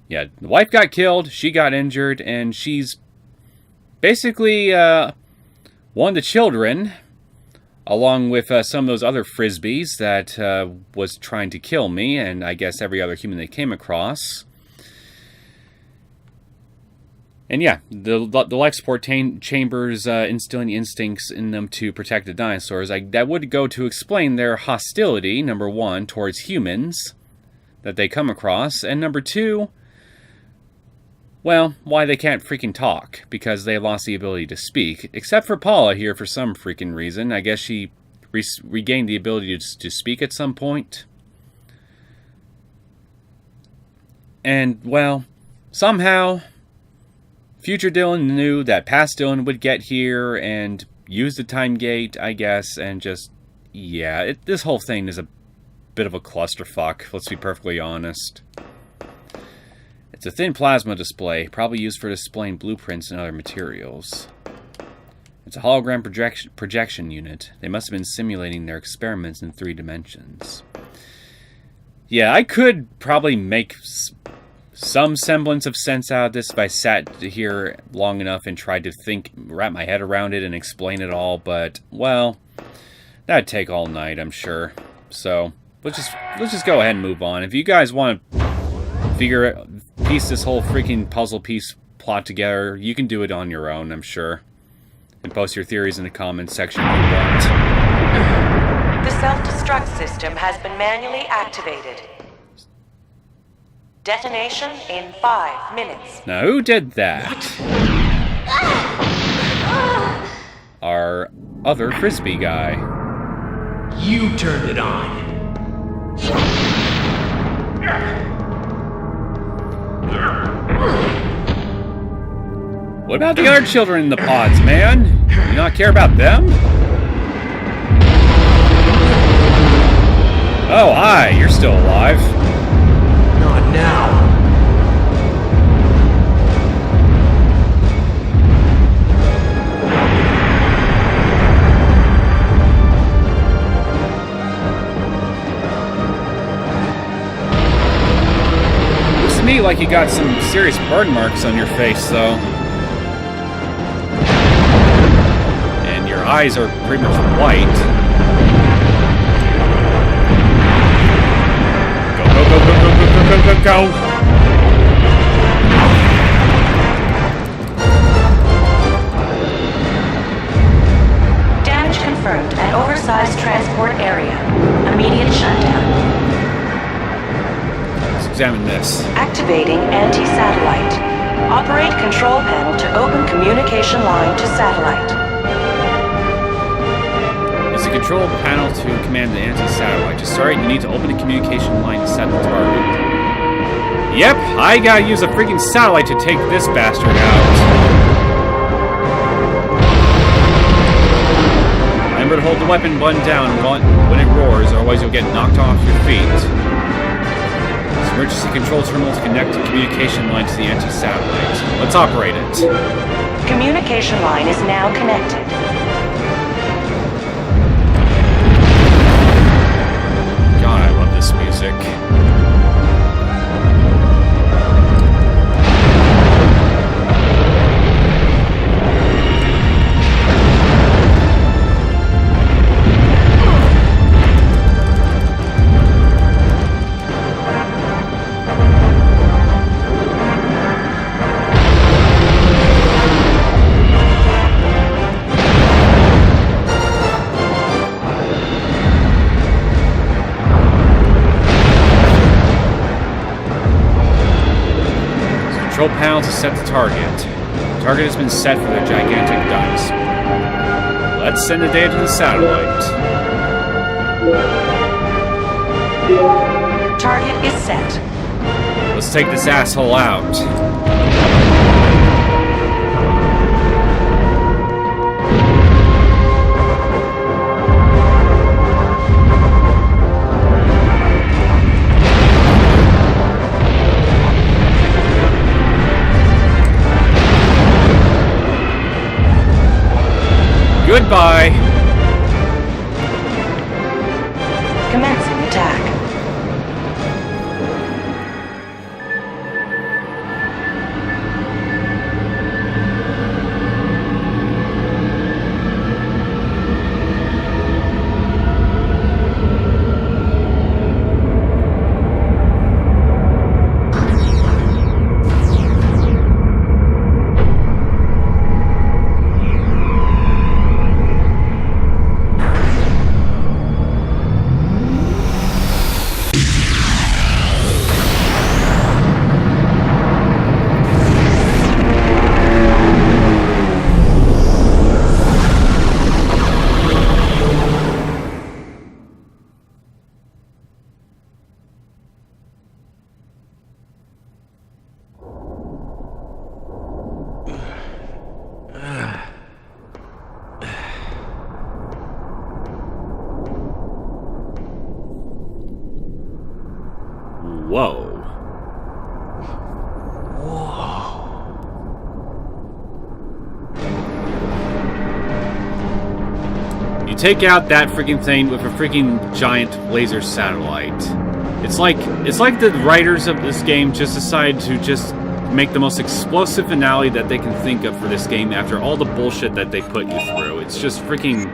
Yeah, the wife got killed, she got injured, and she's basically one of the children, along with some of those other frisbees that was trying to kill me, and I guess every other human they came across. And yeah, the life support chambers instilling instincts in them to protect the dinosaurs. That would go to explain their hostility, number one, towards humans that they come across, and number two, why they can't freaking talk, because they lost the ability to speak. Except for Paula here for some freaking reason. I guess she regained the ability to speak at some point. And, somehow, future Dylan knew that past Dylan would get here and use the time gate, I guess, and just, this whole thing is a bit of a clusterfuck, let's be perfectly honest. It's a thin plasma display, probably used for displaying blueprints and other materials. It's a hologram projection unit. They must have been simulating their experiments in 3 dimensions. Yeah, I could probably make some semblance of sense out of this if I sat here long enough and tried to wrap my head around it and explain it all, but, that'd take all night, I'm sure. So, let's just go ahead and move on. If you guys want to piece this whole freaking puzzle piece plot together, you can do it on your own, I'm sure. And post your theories in the comments section if you want. The self-destruct system has been manually activated. Detonation in 5 minutes. Now, who did that? Our other frisbee guy. You turned it on. What about the other children in the pods, man? You not care about them? Oh, hi, you're still alive. Not now. Looks to me like you got some serious burn marks on your face, though. And your eyes are pretty much white. Go. Damage confirmed at oversized transport area. Immediate shutdown. Let's examine this. Activating anti-satellite. Operate control panel to open communication line to satellite. Is it control panel to command the anti-satellite. To start, you need to open the communication line to set the target. Yep, I gotta use a freaking satellite to take this bastard out. Remember to hold the weapon button down when it roars, otherwise you'll get knocked off your feet. This emergency control terminal to connect the communication line to the anti-satellite. Let's operate it. Communication line is now connected. God, I love this music. Control panel to set the target. The target has been set for the gigantic dinosaur. Let's send the data to the satellite. Target is set. Let's take this asshole out. Goodbye! Commencing attack. Whoa. You take out that freaking thing with a freaking giant laser satellite. It's like the writers of this game just decided to just make the most explosive finale that they can think of for this game after all the bullshit that they put you through. It's just freaking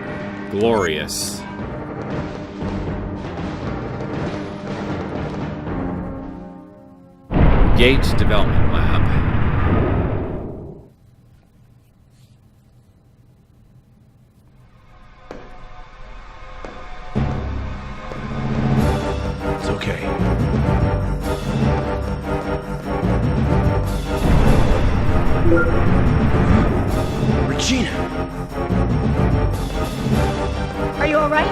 glorious. Gate Development Lab. It's okay. Regina! Are you alright?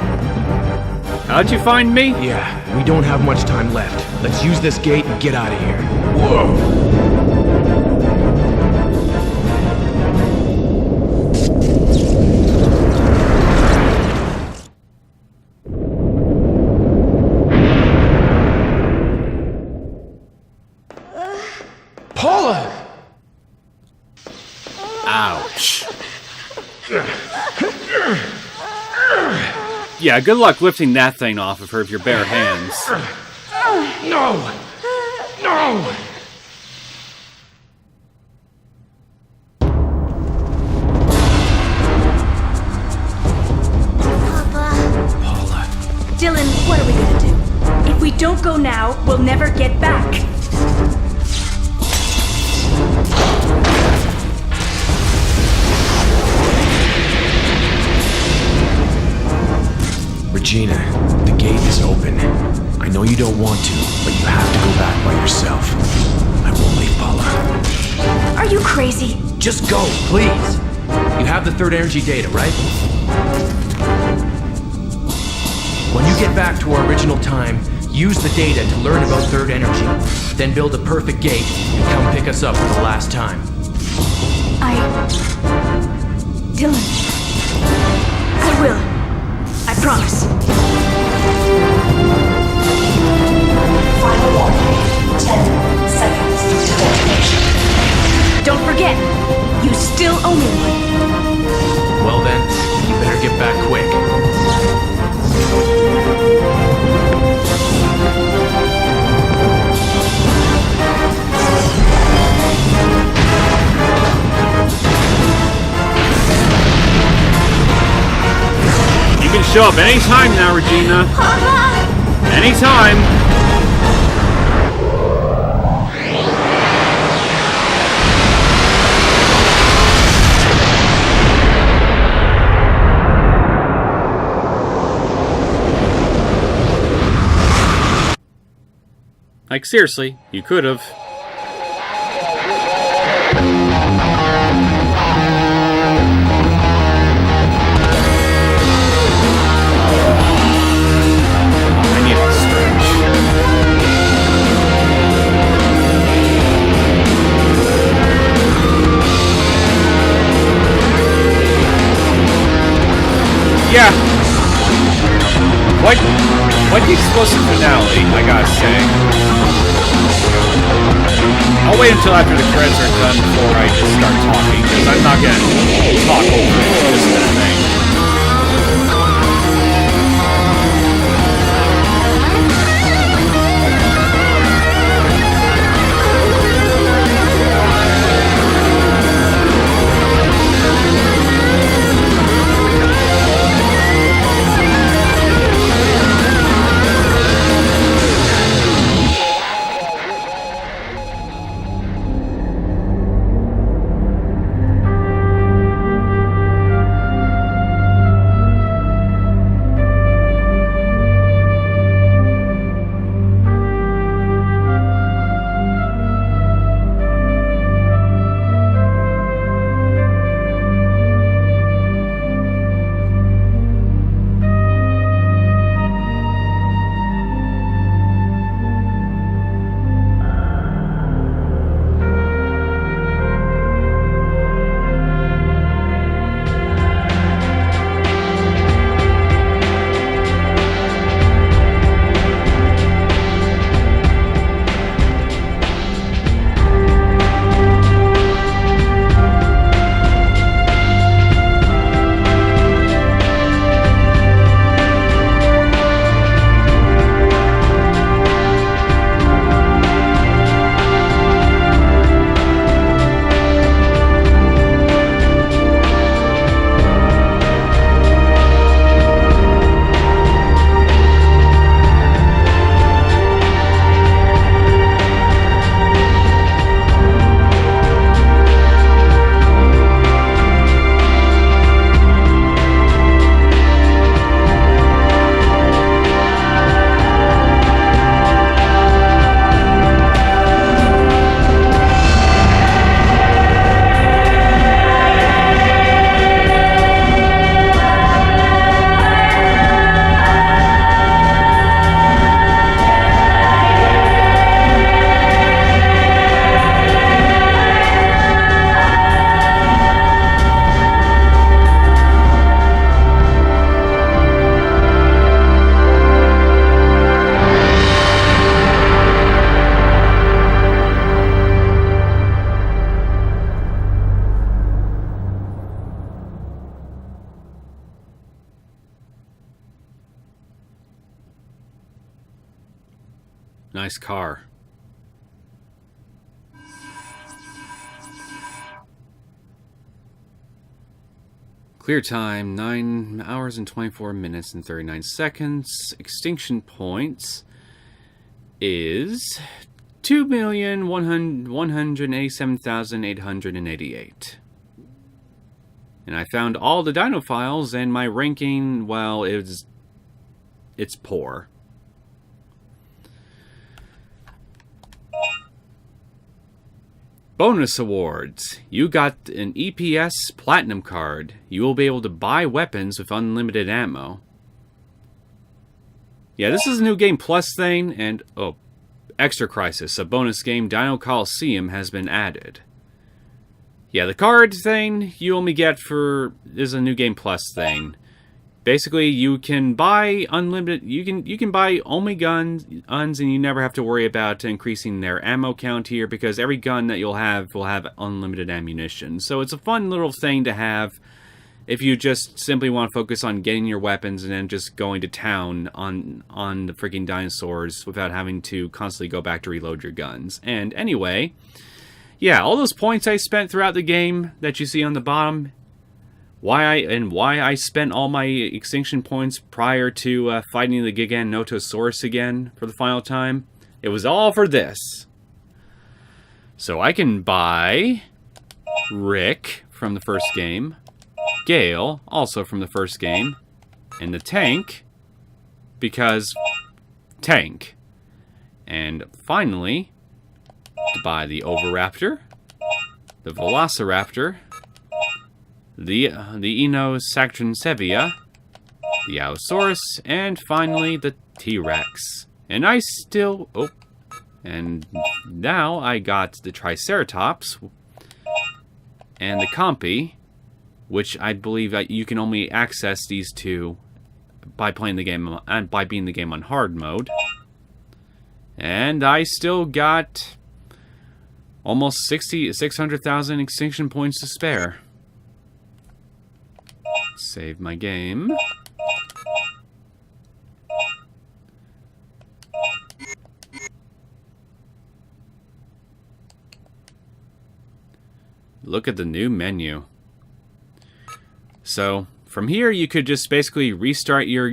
How'd you find me? Yeah, we don't have much time left. Let's use this gate and get out of here. Whoa! Paula! Ouch. Yeah, good luck lifting that thing off of her with your bare hands. No! No! Papa. Paula. Dylan, what are we gonna do? If we don't go now, we'll never get back. Regina, the gate is open. I know you don't want to, but you have to go back by yourself. I won't leave Paula. Are you crazy? Just go, please. You have the third energy data, right? When you get back to our original time, use the data to learn about third energy. Then build a perfect gate and come pick us up for the last time. Dylan. I will. I promise. Final warning. 10 seconds to detonation. Don't forget, you still owe me one. Well then, you better get back quick. You can show up anytime now, Regina. Anytime. Like, seriously, you could have. I need a stretch. Yeah. What the explosive finale, I gotta say. I'll wait until after the credits are done before I just start talking, because I'm not gonna talk over this kind of thing. Nice car. Clear time, 9 hours and 24 minutes and 39 seconds. Extinction points is 2,187,888. And I found all the Dino files, and my ranking, well, it's poor. Bonus awards. You got an EPS Platinum card. You will be able to buy weapons with unlimited ammo. Yeah, this is a new game plus thing, and oh, Extra Crisis, a bonus game, Dino Coliseum, has been added. Yeah, the card thing you only get is a new game plus thing. Basically, you can buy unlimited. You can buy only guns, and you never have to worry about increasing their ammo count here because every gun that you'll have will have unlimited ammunition. So it's a fun little thing to have if you just simply want to focus on getting your weapons and then just going to town on the freaking dinosaurs without having to constantly go back to reload your guns. And anyway, yeah, all those points I spent throughout the game that you see on the bottom, why I spent all my extinction points prior to fighting the Giganotosaurus again for the final time, it was all for this. So I can buy Rick from the first game, Gale, also from the first game, and the tank, because tank. And finally, to buy the Oviraptor, the Velociraptor, the Neosekken, the Allosaurus, and finally the T-Rex. And I still... Oh. And now I got the Triceratops and the Compy, which I believe that you can only access these two by playing the game and by being the game on hard mode. And I still got almost 600,000 extinction points to spare. Save my game. Look at the new menu. So, from here, you could just basically restart your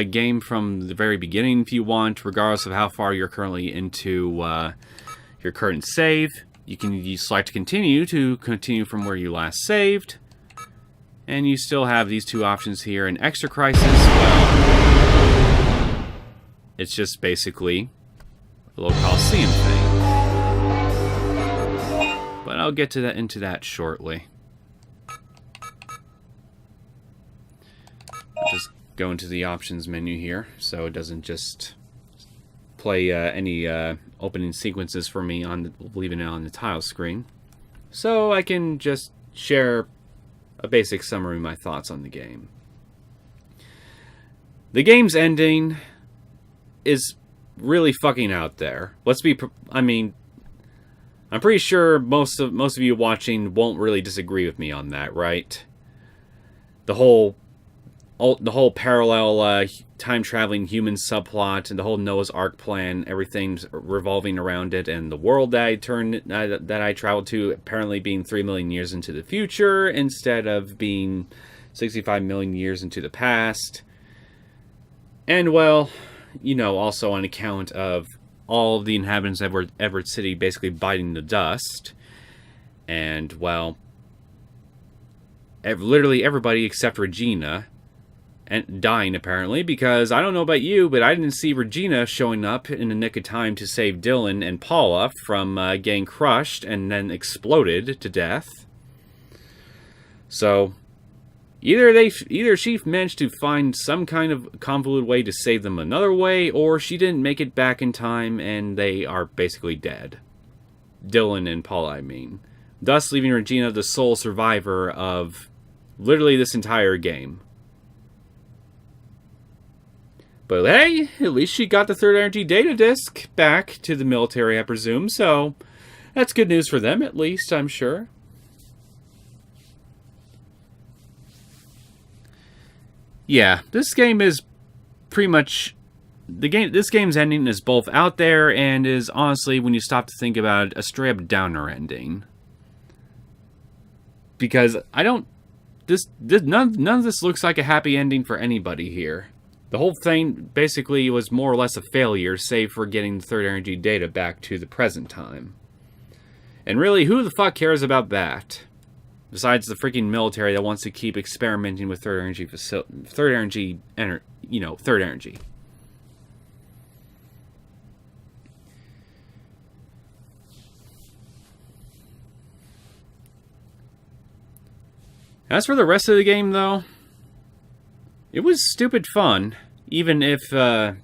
game from the very beginning if you want, regardless of how far you're currently into your current save. You can select continue to continue from where you last saved. And you still have these two options here. In Extra Crisis, well, it's just basically a little Coliseum thing. But I'll get to into that shortly. I'll just go into the options menu here, so it doesn't just play any opening sequences for me leaving it on the tile screen. So I can just share a basic summary of my thoughts on the game. The game's ending is really fucking out there. I mean, I'm pretty sure most of you watching won't really disagree with me on that, right? The whole parallel time-traveling human subplot and the whole Noah's Ark plan, everything's revolving around it, and the world that I traveled to apparently being 3 million years into the future instead of being 65 million years into the past. And, well, you know, also on account of all of the inhabitants of Everett City basically biting the dust. And, well, literally everybody except Regina and dying, apparently, because I don't know about you, but I didn't see Regina showing up in the nick of time to save Dylan and Paula from getting crushed and then exploded to death. So either she managed to find some kind of convoluted way to save them another way, or she didn't make it back in time and they are basically dead. Dylan and Paula, I mean. Thus leaving Regina the sole survivor of literally this entire game. But hey, at least she got the third energy data disk back to the military, I presume, so that's good news for them, at least, I'm sure. Yeah, this game is pretty much... This game's ending is both out there and is, honestly, when you stop to think about it, a straight-up downer ending. Because none of this looks like a happy ending for anybody here. The whole thing basically was more or less a failure, save for getting the third energy data back to the present time. And really, who the fuck cares about that? Besides the freaking military that wants to keep experimenting with third energy. As for the rest of the game, though, it was stupid fun. even if the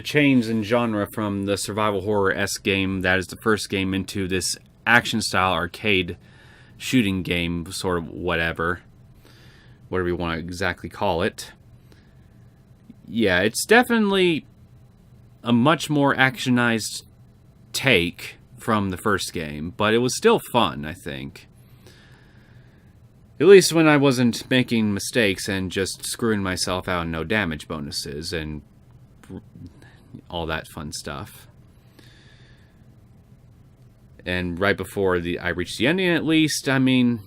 change in genre from the survival horror-esque game that is the first game into this action-style arcade shooting game, sort of whatever you want to exactly call it. Yeah, it's definitely a much more actionized take from the first game, but it was still fun, I think. At least when I wasn't making mistakes and just screwing myself out on no damage bonuses and all that fun stuff. And right before I reached the ending, at least, I mean,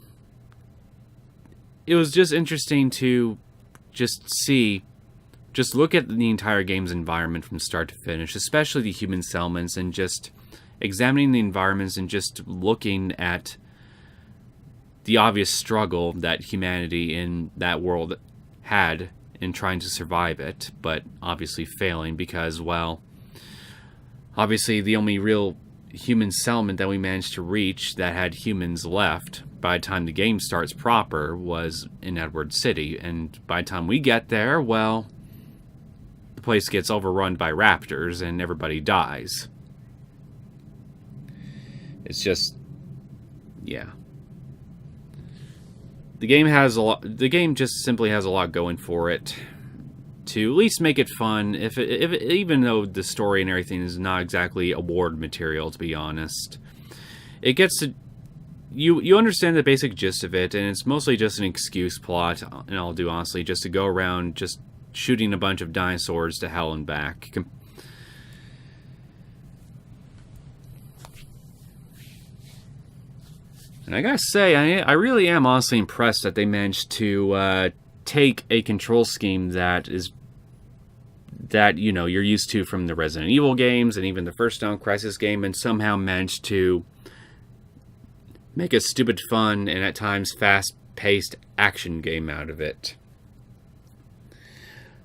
it was just interesting to just look at the entire game's environment from start to finish, especially the human settlements, and just examining the environments and just looking at the obvious struggle that humanity in that world had in trying to survive it, but obviously failing because, well, obviously the only real human settlement that we managed to reach that had humans left by the time the game starts proper was in Edward City, and by the time we get there, well, the place gets overrun by raptors and everybody dies. It's just, yeah. The game just simply has a lot going for it to at least make it fun. Even though the story and everything is not exactly award material, to be honest, it gets to you understand the basic gist of it, and it's mostly just an excuse plot. And I'll do honestly, just to go around just shooting a bunch of dinosaurs to hell and back. And I gotta say, I really am honestly impressed that they managed to take a control scheme that you know you're used to from the Resident Evil games and even the first Dino Crisis game, and somehow managed to make a stupid fun and at times fast-paced action game out of it.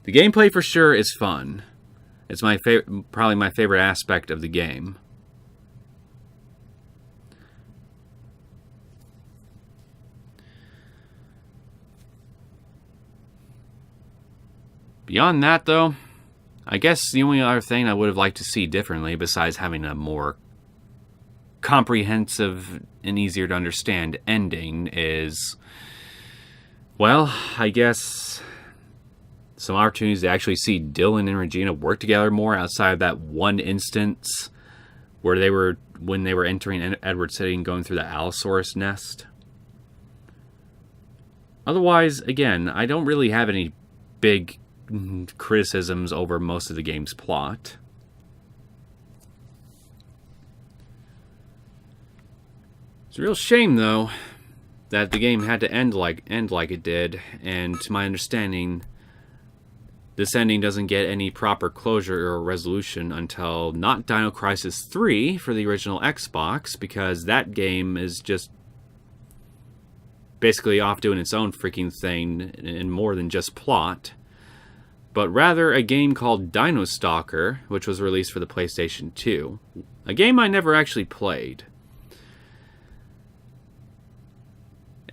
The gameplay for sure is fun. It's probably my favorite aspect of the game. Beyond that, though, I guess the only other thing I would have liked to see differently, besides having a more comprehensive and easier to understand ending, is, well, I guess some opportunities to actually see Dylan and Regina work together more outside of that one instance where when they were entering Edward City and going through the Allosaurus nest. Otherwise, again, I don't really have any big criticisms over most of the game's plot. It's a real shame, though, that the game had to end like it did, and to my understanding, this ending doesn't get any proper closure or resolution until not Dino Crisis 3 for the original Xbox, because that game is just basically off doing its own freaking thing and more than just plot, but rather a game called Dinosaur, which was released for the PlayStation 2. A game I never actually played.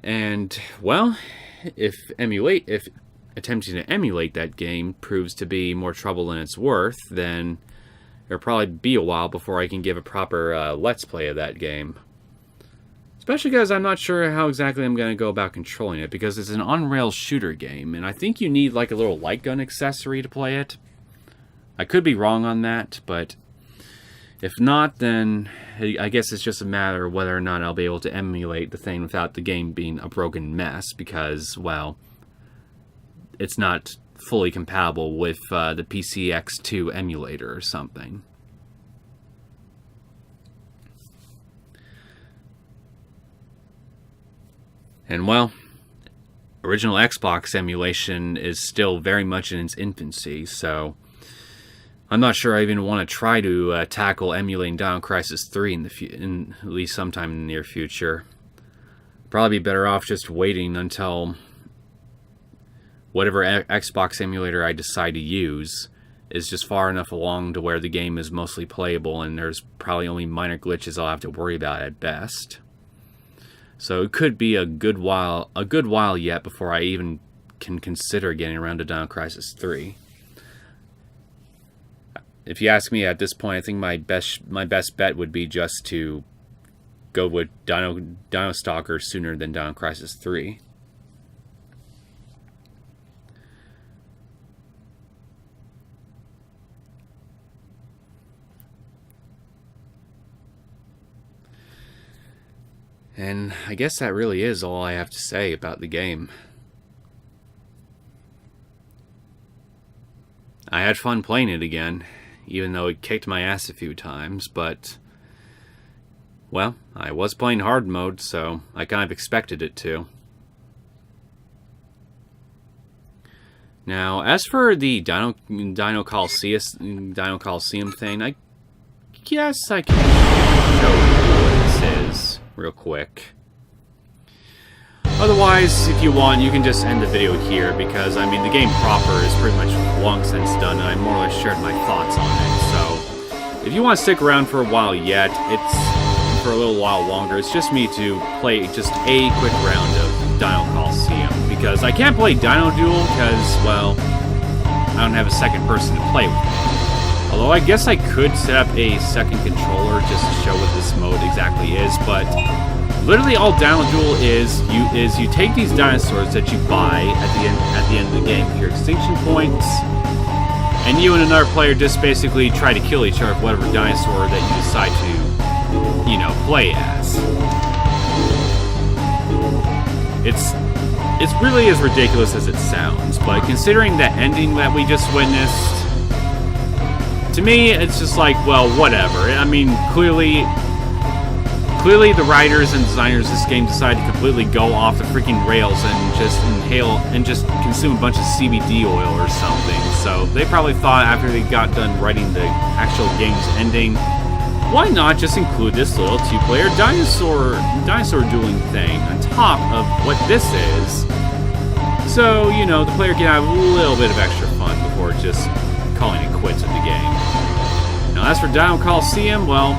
And, well, if attempting to emulate that game proves to be more trouble than it's worth, then it'll probably be a while before I can give a proper Let's Play of that game. Especially because I'm not sure how exactly I'm going to go about controlling it, because it's an on-rails shooter game, and I think you need like a little light gun accessory to play it. I could be wrong on that, but if not, then I guess it's just a matter of whether or not I'll be able to emulate the thing without the game being a broken mess, because, well, it's not fully compatible with the PCX2 emulator or something. And, well, original Xbox emulation is still very much in its infancy, so I'm not sure I even want to try to tackle emulating Dino Crisis 3 in at least sometime in the near future. Probably be better off just waiting until whatever Xbox emulator I decide to use is just far enough along to where the game is mostly playable and there's probably only minor glitches I'll have to worry about at best. So it could be a good while yet before I even can consider getting around to Dino Crisis 3. if you ask me at this point, I think my best bet would be just to go with Dino Stalker sooner than Dino Crisis 3. And I guess that really is all I have to say about the game. I had fun playing it again, even though it kicked my ass a few times, but, well, I was playing hard mode, so I kind of expected it to. Now, as for the Dino Coliseum thing, I guess I can show you what this is real quick. Otherwise, if you want, you can just end the video here, because, I mean, the game proper is pretty much long since done, and I more or less shared my thoughts on it. So, if you want to stick around for a while yet, it's for a little while longer. It's just me to play just a quick round of Dino Coliseum, because I can't play Dino Duel because, well, I don't have a second person to play with me. Although I guess I could set up a second controller just to show what this mode exactly is, but literally all Dino Duel is you take these dinosaurs that you buy at the end of the game with your extinction points, and you and another player just basically try to kill each other with whatever dinosaur that you decide to, you know, play as. It's really as ridiculous as it sounds, but considering the ending that we just witnessed, to me, it's just like, well, whatever. I mean, clearly the writers and designers of this game decided to completely go off the freaking rails and just inhale and just consume a bunch of CBD oil or something. So they probably thought after they got done writing the actual game's ending, why not just include this little two-player dinosaur dueling thing on top of what this is? So, you know, the player can have a little bit of extra fun before just calling it quits with the game. Now, as for Dino Coliseum, well,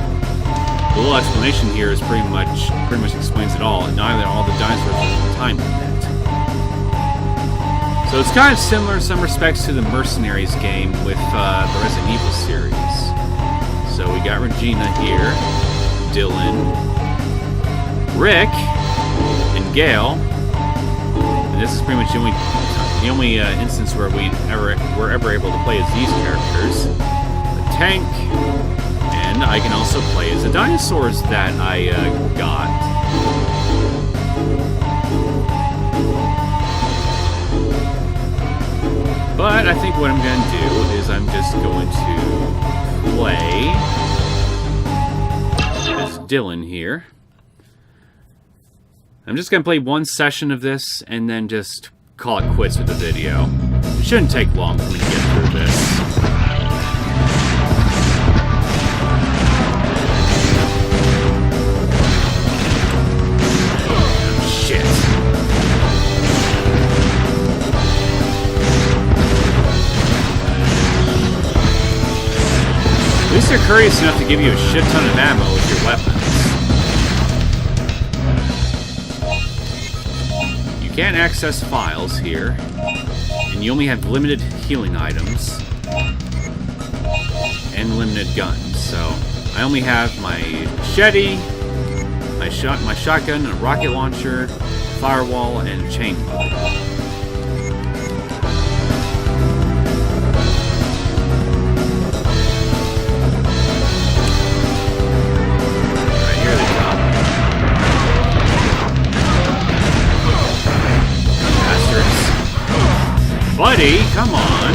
the little explanation here is pretty much explains it all. Neither all the dinosaurs have a time limit. So it's kind of similar in some respects to the Mercenaries game with the Resident Evil series. So we got Regina here, Dylan, Rick, and Gale. And this is pretty much the only instance where we're ever able to play as these characters. The tank, and I can also play as the dinosaurs that I got. But I think what I'm going to do is I'm just going to play as Dylan here. I'm just going to play one session of this and then just call it quits with the video. It shouldn't take long for me to get through this. At least they're courteous enough to give you a shit ton of ammo with your weapons. You can't access files here, and you only have limited healing items and limited guns. So I only have my machete, my shotgun, a rocket launcher, firewall, and a chain loader. Buddy, come on.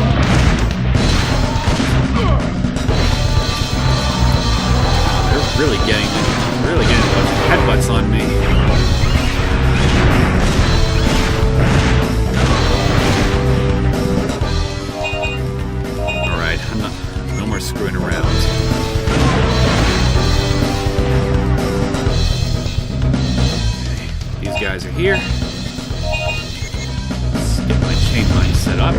They're really getting those headbutts on me. Alright, no more screwing around. Okay, these guys are here. Get my chain line set up.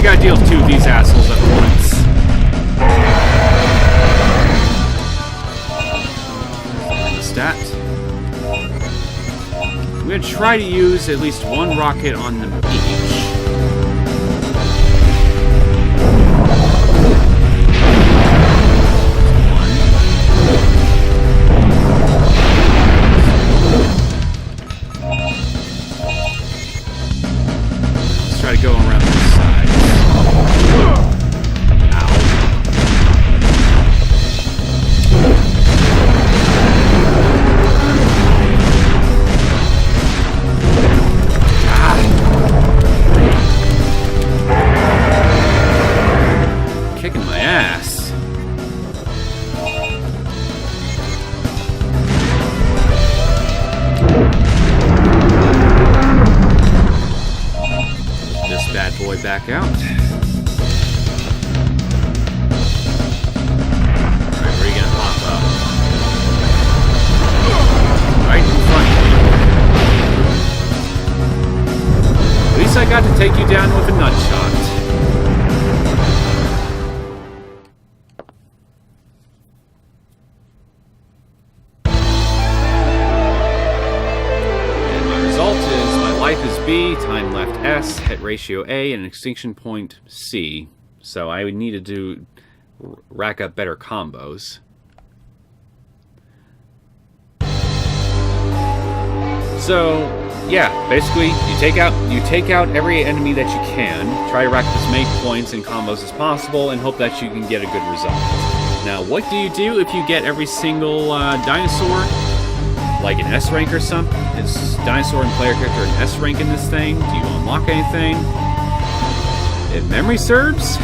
I gotta deal with two of these assholes at once. The stat. I'm gonna try to use at least one rocket on them each. Try to go around this side. Ow. Kicking my ass. This bad boy back out. Alright, where are you gonna pop up? Right in front of me. At least I got to take you down with a nut shot. And my result is my life is B, time left S, hit ratio A, and extinction point C. So I would need to do rack up better combos. So yeah, basically you take out every enemy that you can, try to rack up as many points and combos as possible, and hope that you can get a good result. Now, what do you do if you get every single dinosaur? Like an S rank or something? Is dinosaur and player character an S rank in this thing? Do you unlock anything? If memory serves?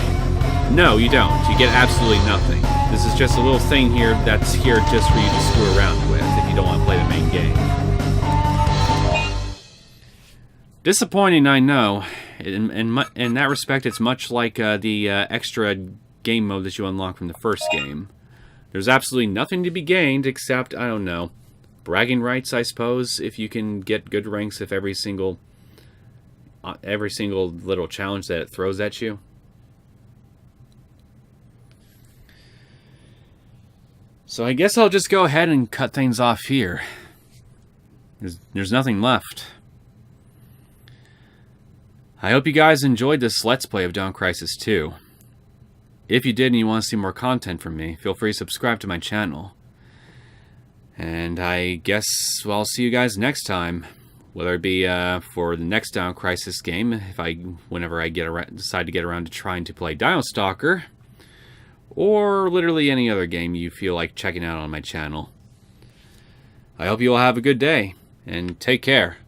No, you don't. You get absolutely nothing. This is just a little thing here that's here just for you to screw around with if you don't want to play the main game. Disappointing, I know. In that respect, it's much like the extra game mode that you unlock from the first game. There's absolutely nothing to be gained except, I don't know, bragging rights, I suppose, if you can get good ranks of every single little challenge that it throws at you. So I guess I'll just go ahead and cut things off here. There's nothing left. I hope you guys enjoyed this Let's Play of Dino Crisis 2. If you did and you want to see more content from me, feel free to subscribe to my channel. And I guess I'll see you guys next time. Whether it be for the next Dino Crisis game, whenever I decide to get around to trying to play Dino-Stalker, or literally any other game you feel like checking out on my channel. I hope you all have a good day, and take care.